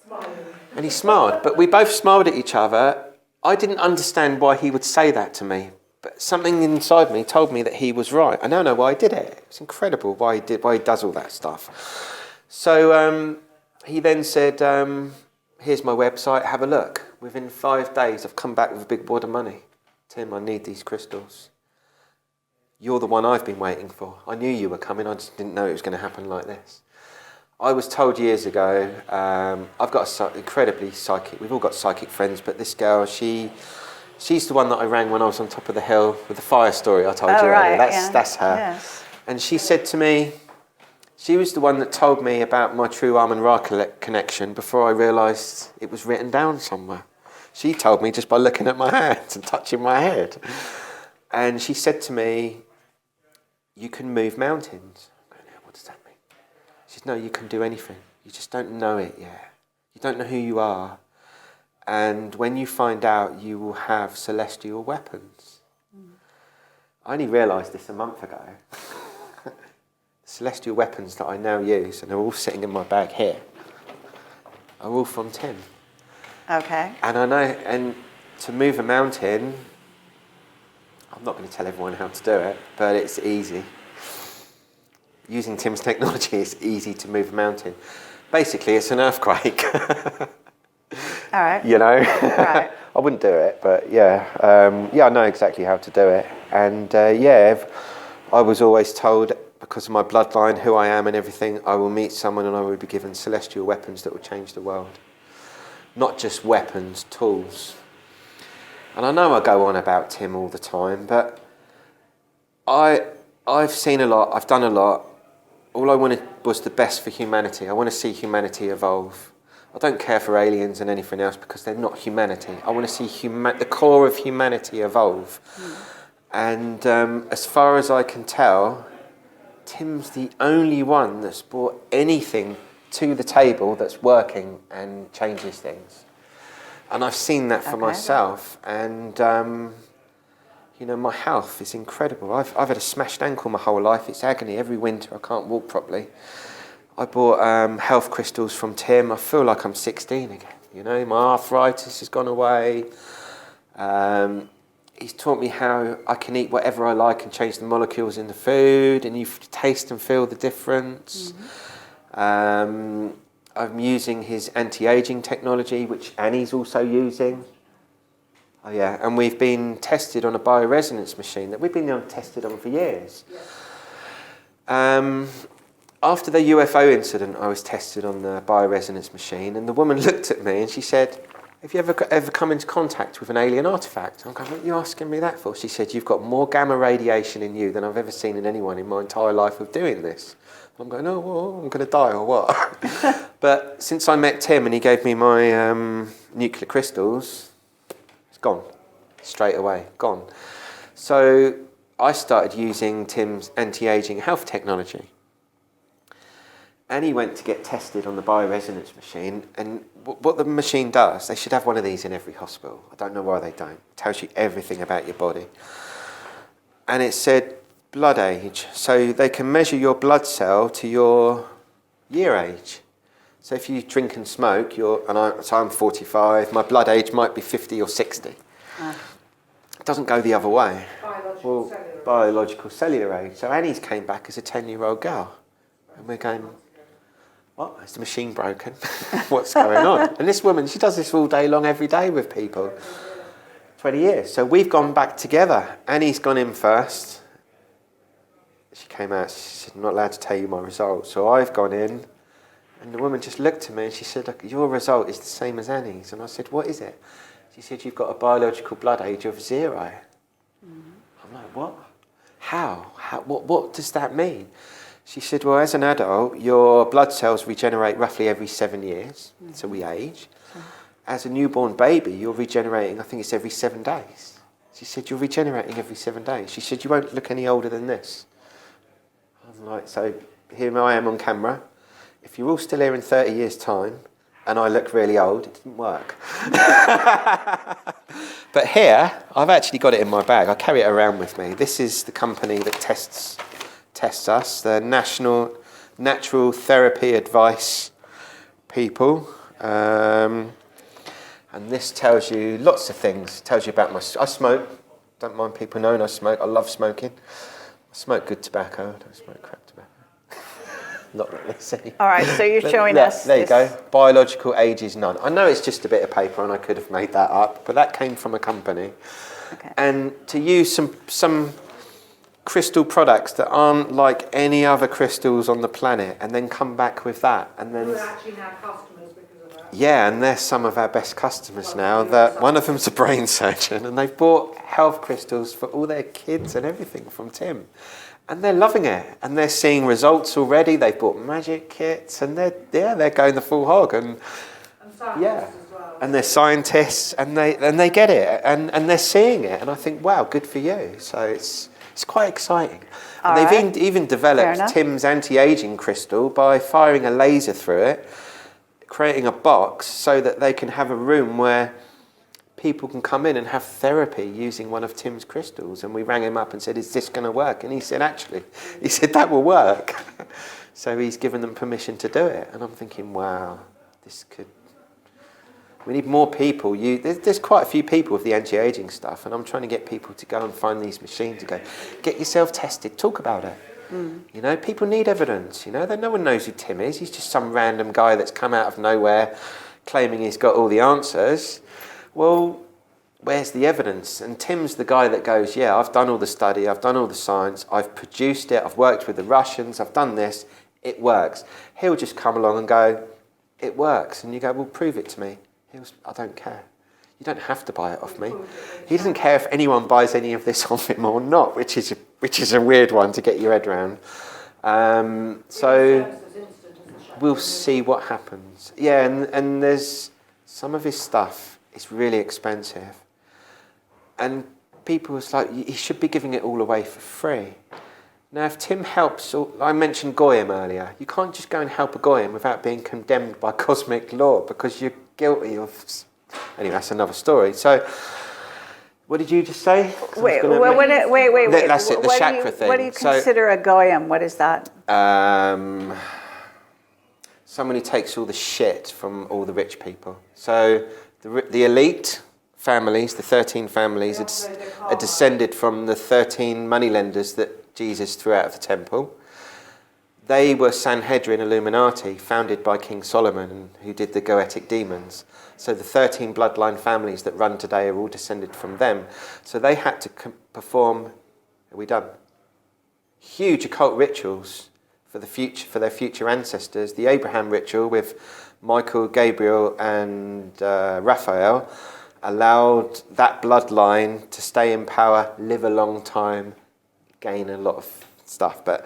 Smiling. And he smiled, but we both smiled at each other. I didn't understand why he would say that to me, but something inside me told me that he was right. I now know why he did it. It's incredible why he does all that stuff. So he then said, "Here's my website, have a look." Within 5 days, I've come back with a big wad of money. "Tim, I need these crystals. You're the one I've been waiting for. I knew you were coming, I just didn't know it was going to happen like this." I was told years ago, I've got incredibly psychic, we've all got psychic friends, but this girl, she's the one that I rang when I was on top of the hill with the fire story I told you earlier. That's her. Yes. And she said to me, she was the one that told me about my true Amun-Ra connection before I realised it was written down somewhere. She told me just by looking at my hands and touching my head. And she said to me, "You can move mountains." I'm going, "What does that mean?" She said, "No, you can do anything. You just don't know it yet. You don't know who you are. And when you find out, you will have celestial weapons." I only realised this a month ago. Celestial weapons that I now use, and they're all sitting in my bag here, are all from Tim. Okay. And I know, and to move a mountain, I'm not going to tell everyone how to do it, but it's easy. Using Tim's technology, it's easy to move a mountain. Basically, it's an earthquake. All right. Right. I wouldn't do it, but yeah, I know exactly how to do it. And I was always told, because of my bloodline, who I am and everything, I will meet someone and I will be given celestial weapons that will change the world. Not just weapons, tools. And I know I go on about Tim all the time, but I've seen a lot, I've done a lot. All I wanted was the best for humanity. I want to see humanity evolve. I don't care for aliens and anything else because they're not humanity. I want to see the core of humanity evolve. And as far as I can tell, Tim's the only one that's brought anything to the table that's working and changes things. And I've seen that for myself. And, my health is incredible. I've had a smashed ankle my whole life. It's agony. Every winter I can't walk properly. I bought health crystals from Tim. I feel like I'm 16 again. My arthritis has gone away. He's taught me how I can eat whatever I like and change the molecules in the food, and you taste and feel the difference. Mm-hmm. I'm using his anti-aging technology, which Annie's also using. Oh yeah, and we've been tested on a bioresonance machine that we've been tested on for years. Yeah. After the UFO incident, I was tested on the bioresonance machine, and the woman looked at me and she said, "Have you ever come into contact with an alien artifact?" I'm going, "What are you asking me that for?" She said, "You've got more gamma radiation in you than I've ever seen in anyone in my entire life of doing this." I'm going, "Oh, well, I'm going to die or what?" But since I met Tim and he gave me my nuclear crystals, it's gone. Straight away, gone. So I started using Tim's anti-aging health technology. And he went to get tested on the bioresonance machine, and what the machine does, they should have one of these in every hospital. I don't know why they don't. It tells you everything about your body. And it said blood age, so they can measure your blood cell to your year age. So if you drink and smoke, so I'm 45, my blood age might be 50 or 60. It doesn't go the other way. Biological cellular age. So Annie's came back as a 10-year-old girl. And we're going, what? Is the machine broken? What's going on? And this woman, she does this all day long, every day with people. 20 years. So we've gone back together. Annie's gone in first. She came out, she said, "I'm not allowed to tell you my results." So I've gone in, and the woman just looked at me and she said, "Look, your result is the same as Annie's." And I said, "What is it?" She said, "You've got a biological blood age of 0. Mm-hmm. I'm like, "What? How? What does that mean?" She said, "Well, as an adult, your blood cells regenerate roughly every 7 years, so we age. As a newborn baby, you're regenerating, I think it's every 7 days." She said, "You're regenerating every 7 days." She said, "You won't look any older than this." I'm like, so here I am on camera. If you're all still here in 30 years' time, and I look really old. It didn't work. But here, I've actually got it in my bag. I carry it around with me. This is the company that tests us, the National Natural Therapy Advice people. And this tells you lots of things. It tells you about I smoke. Don't mind people knowing I smoke. I love smoking. I smoke good tobacco. I don't smoke crap tobacco. Not really silly. All right, so you're showing us. There you go. Biological age is none. I know it's just a bit of paper and I could have made that up, but that came from a company. Okay. And to use some crystal products that aren't like any other crystals on the planet and then come back with that. And then, We're actually now customers because of that. yeah, and they're some of our best customers now. That one of them's a brain surgeon and they've bought health crystals for all their kids and everything from Tim. And they're loving it, and they're seeing results already. They've bought magic kits, and they're going the full hog, and scientists as well. and they're scientists, and they get it, and they're seeing it, and I think, wow, good for you. So it's quite exciting. And they've even developed Tim's anti-aging crystal by firing a laser through it, creating a box so that they can have a room where people can come in and have therapy using one of Tim's crystals. And we rang him up and said, is this going to work? And he said, that will work. So he's given them permission to do it. And I'm thinking, wow, we need more people. There's quite a few people with the anti-aging stuff, and I'm trying to get people to go and find these machines and go, get yourself tested, talk about it. You know, people need evidence. You know, no one knows who Tim is. He's just some random guy that's come out of nowhere claiming he's got all the answers. Well, where's the evidence? And Tim's the guy that goes, yeah, I've done all the study, I've done all the science, I've produced it, I've worked with the Russians, I've done this, it works. He'll just come along and go, it works. And you go, well, prove it to me. I don't care. You don't have to buy it off me. He doesn't care if anyone buys any of this off him or not, which is a weird one to get your head around. So we'll see what happens. Yeah, and there's some of his stuff. It's really expensive. And people was like, he should be giving it all away for free. Now, if Tim helps, I mentioned Goyim earlier, you can't just go and help a Goyim without being condemned by cosmic law because you're guilty of... Anyway, that's another story. So, what did you just say? Wait. That's it, the chakra thing. What do you consider a Goyim? What is that? Someone who takes all the shit from all the rich people. So... The elite families, the 13 families, are descended from the 13 moneylenders that Jesus threw out of the temple. They were Sanhedrin Illuminati, founded by King Solomon, who did the Goetic demons. So the 13 bloodline families that run today are all descended from them. So they had to perform, are we done? Huge occult rituals for their future ancestors. The Abraham ritual with Michael, Gabriel and Raphael allowed that bloodline to stay in power, live a long time, gain a lot of stuff. But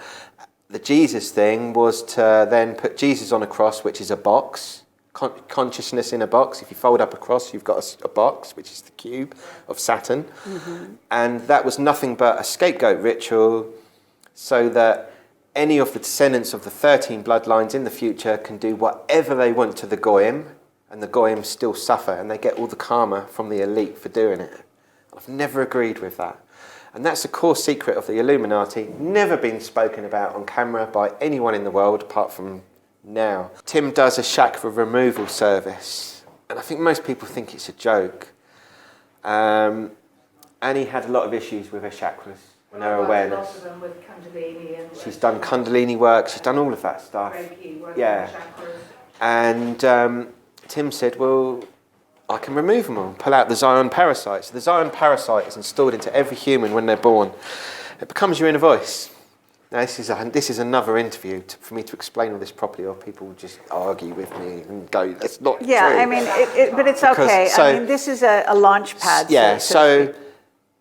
the Jesus thing was to then put Jesus on a cross, which is a box, consciousness in a box. If you fold up a cross, you've got a box, which is the cube of Saturn. Mm-hmm. And that was nothing but a scapegoat ritual so that any of the descendants of the 13 bloodlines in the future can do whatever they want to the Goyim, and the Goyim still suffer, and they get all the karma from the elite for doing it. I've never agreed with that. And that's a core secret of the Illuminati, never been spoken about on camera by anyone in the world apart from now. Tim does a chakra removal service, and I think most people think it's a joke. And he had a lot of issues with her chakras. No awareness. Lots of them with Kundalini and she's done Kundalini work. She's done all of that stuff. Yeah. And Tim said, "Well, I can remove them all. Pull out the Zion parasite. So the Zion parasite is installed into every human when they're born. It becomes your inner voice." Now this is another interview for me to explain all this properly, or people will just argue with me and go, "That's not true." Yeah, I mean, but it's okay. So, I mean, this is a launch pad. Yeah. So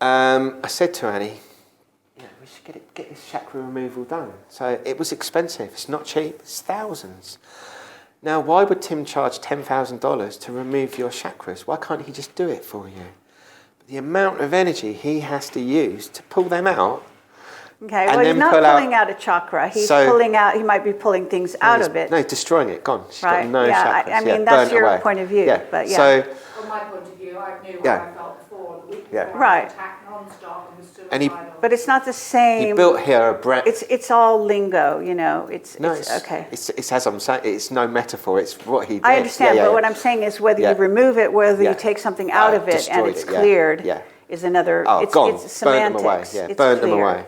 I said to Annie, we should get this chakra removal done. So it was expensive. It's not cheap. It's thousands. Now, why would Tim charge $10,000 to remove your chakras? Why can't he just do it for you? But the amount of energy he has to use to pull them out, Okay, And well, he's then not pull out- pulling out a chakra. He's So- pulling out, he might be pulling things out of it. No, destroying it, gone. She's Right, got no yeah, chakras. I mean, yeah, that's burnt your away. point of view, but yeah. So, From my point of view, I knew Yeah. how I felt before. The week Yeah. before, Right. I was attacked non-stop and was still And he- suicidal. But it's not the he same. built here a breath. It's all lingo, you know. It's okay. It's as I'm saying, it's no metaphor, it's what he did. I understand, Yeah, but yeah, what yeah. I'm saying is whether Yeah. you remove it, whether Yeah. you take something out of it and destroyed it's it, yeah. cleared Yeah. is another. Oh, it's, gone. It's Burnt them away. semantics. Yeah, It's burnt them clear. away.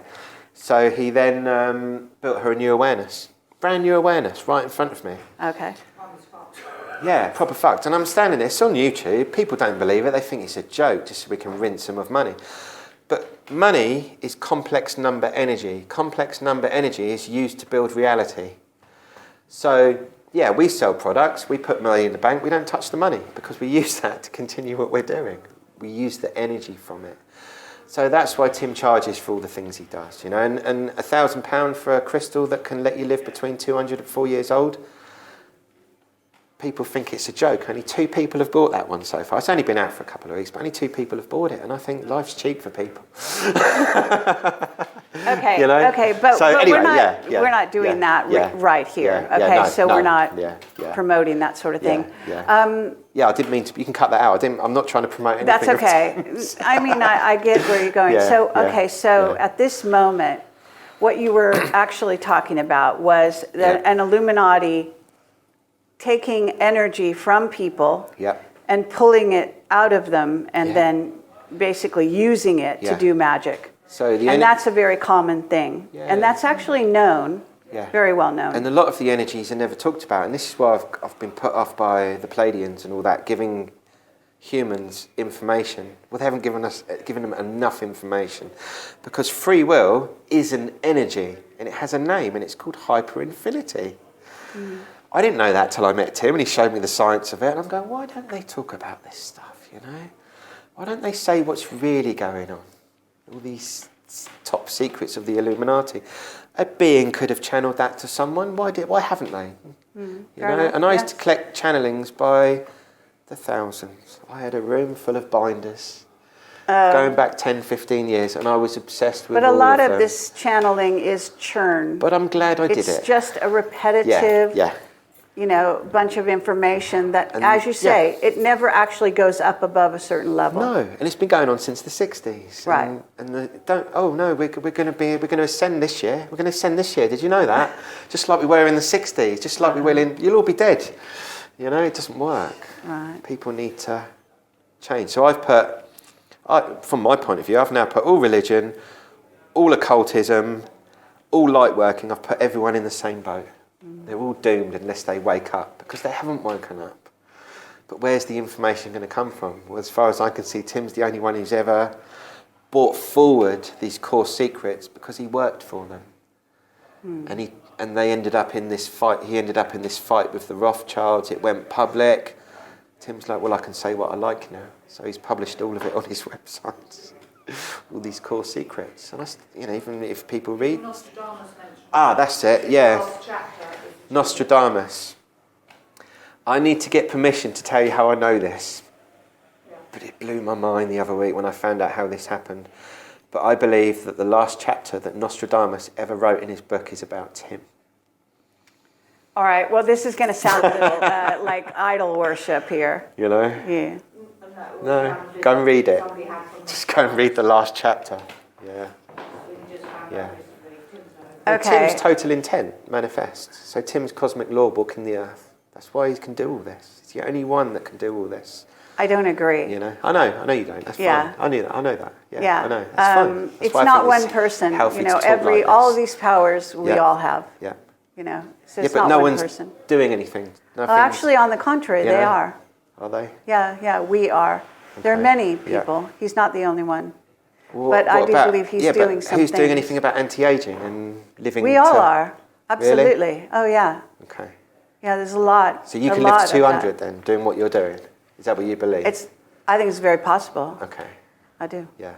So he then built her a new awareness. Brand new awareness right in front of me. Okay. I was fucked. Yeah, proper fucked. And I'm standing there, it's on YouTube. People don't believe it. They think it's a joke just so we can rinse them of money. But money is complex number energy. Complex number energy is used to build reality. So, yeah, we sell products. We put money in the bank. We don't touch the money because we use that to continue what we're doing. We use the energy from it. So that's why Tim charges for all the things he does, you know. And £1,000 for a crystal that can let you live between 200 and 4 years old. People think it's a joke. Only 2 people have bought that one so far. It's only been out for a couple of weeks, but only 2 people have bought it. And I think life's cheap for people. Okay. You know? Okay. But, So but anyway, we're not doing that right here. Yeah, Okay. no, So no, we're not yeah. promoting that sort of thing. Yeah, I didn't mean to. You can cut that out. I'm not trying to promote anything. That's okay. I mean, I get where you're going. Yeah, So, yeah, okay, so yeah. at this moment, what you were actually talking about was that Yeah. an Illuminati taking energy from people Yeah. and pulling it out of them and Yeah. then basically using it to Yeah. do magic. So the And that's a very common thing. Yeah. And that's actually known, Yeah. very well known. And a lot of the energies are never talked about, and this is why I've been put off by the Palladians and all that, giving humans information. Well, they haven't given them enough information, because free will is an energy, and it has a name, and it's called hyperinfinity. I didn't know that till I met Tim, and he showed me the science of it, and I'm going, why don't they talk about this stuff, you know? Why don't they say what's really going on? All these top secrets of the Illuminati. A being could have channeled that to someone. Why haven't they? You know? enough, And I used yes. to collect channelings by the thousands. I had a room full of binders going back 10, 15 years, and I was obsessed with But a all lot of of them. this channeling is churn. But I'm glad I did It's it. just a repetitive, yeah. you know, bunch of information that, And- as you say, it never actually goes up above a certain level. No, and it's been going on since the 60s. Right. We're going to ascend this year. We're going to ascend this year. Did you know that? Just like we were in the 60s. Just like we will you'll all be dead. You know, it doesn't work. Right. People need to change. So from my point of view, I've now put all religion, all occultism, all light working. I've put everyone in the same boat. They're all doomed unless they wake up, because they haven't woken up. But where's the information going to come from? Well, as far as I can see, Tim's the only one who's ever brought forward these core secrets because he worked for them. And they ended up in this fight. He ended up in this fight with the Rothschilds. It went public. Tim's like, well, I can say what I like now. So he's published all of it on his websites. All these core secrets. And even if people read... Nostradamus mentioned. That's it, yeah. Last chapter. Nostradamus. I need to get permission to tell you how I know this. Yeah. But it blew my mind the other week when I found out how this happened. But I believe that the last chapter that Nostradamus ever wrote in his book is about Tim. All right, well, this is going to sound a little like idol worship here. You know? Yeah. No, go and read it. Just go and read the last chapter. Yeah. Yeah. Well, Okay. Tim's total intent manifests. So Tim's cosmic law book in the earth. That's why he can do all this. He's the only one that can do all this. I don't agree. You know, I know you don't. That's Yeah. fine. I knew that. I know that. Yeah, Yeah. I know. That's fine. That's It's why I not think one it's person. healthy You know, to talk like all this. of these powers we Yeah. all have. Yeah. You know, so Yeah, it's but not no one one's person. doing anything. Well, Nothing's- actually, on the contrary, you they know? are. Are they? Yeah, we are. There are Okay. many Yeah. people. He's not the only one. What I do about- believe he's yeah, doing but some who's doing things. anything about anti-aging and living? We all to- are. Absolutely. Oh, yeah. Okay. Yeah, there's a lot. So you a can lot live of to 200 that. then, doing what you're doing. Is that what you believe? I think it's very possible. Okay. I do. Yeah.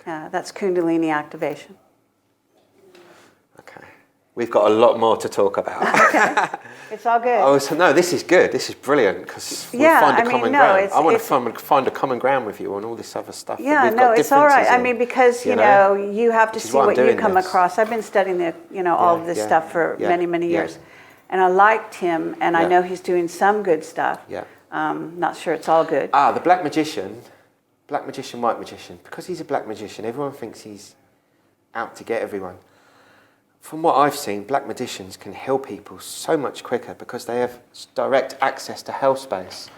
Yeah, that's Kundalini activation. Okay. We've got a lot more to talk about. It's all good. Oh, so no, this is good. This is brilliant because we'll Yeah, find a I mean, common no, ground. it's- I want it's- to find a common ground with you on all this other stuff. Yeah, that we've no, got it's all right. differences I in, mean, because, you know, you have to Which is see why I'm what you doing come this. across. I've been studying all of this yeah, stuff for yeah, many, many yeah. years. And I liked him, and I Yeah. know he's doing some good stuff. Yeah. Not sure it's all good. The black magician, white magician. Because he's a black magician, everyone thinks he's out to get everyone. From what I've seen, black magicians can heal people so much quicker because they have direct access to hell space.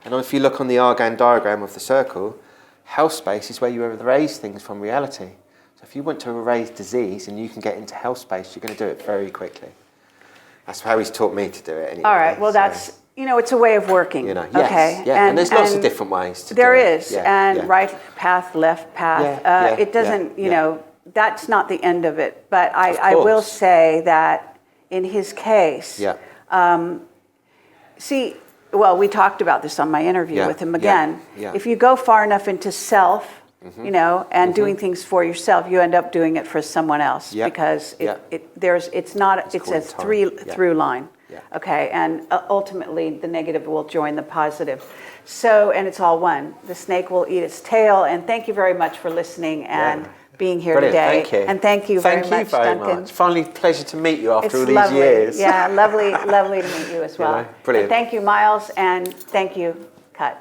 And if you look on the Argan diagram of the circle, hell space is where you erase things from reality. So if you want to erase disease and you can get into hell space, you're going to do it very quickly. That's how he's taught me to do it anyway. All right, well, so, that's, it's a way of working. yes, okay. yeah. And there's lots of different ways to do it. There is, Yeah, and yeah. right path, left path. It doesn't, that's not the end of it. But I will say that in his case, we talked about this on my interview with him again. Yeah. If you go far enough into self, and doing things for yourself, you end up doing it for someone else because it's a through line. Yeah. Okay, and ultimately the negative will join the positive. So, and it's all one. The snake will eat its tail. And thank you very much for listening and being here Brilliant. today. Thank you. And thank you very much, Duncan. Much. Finally, pleasure to meet you after It's all lovely. these years. Yeah, lovely to meet you as well. Brilliant. And thank you, Miles, and thank you, Cut.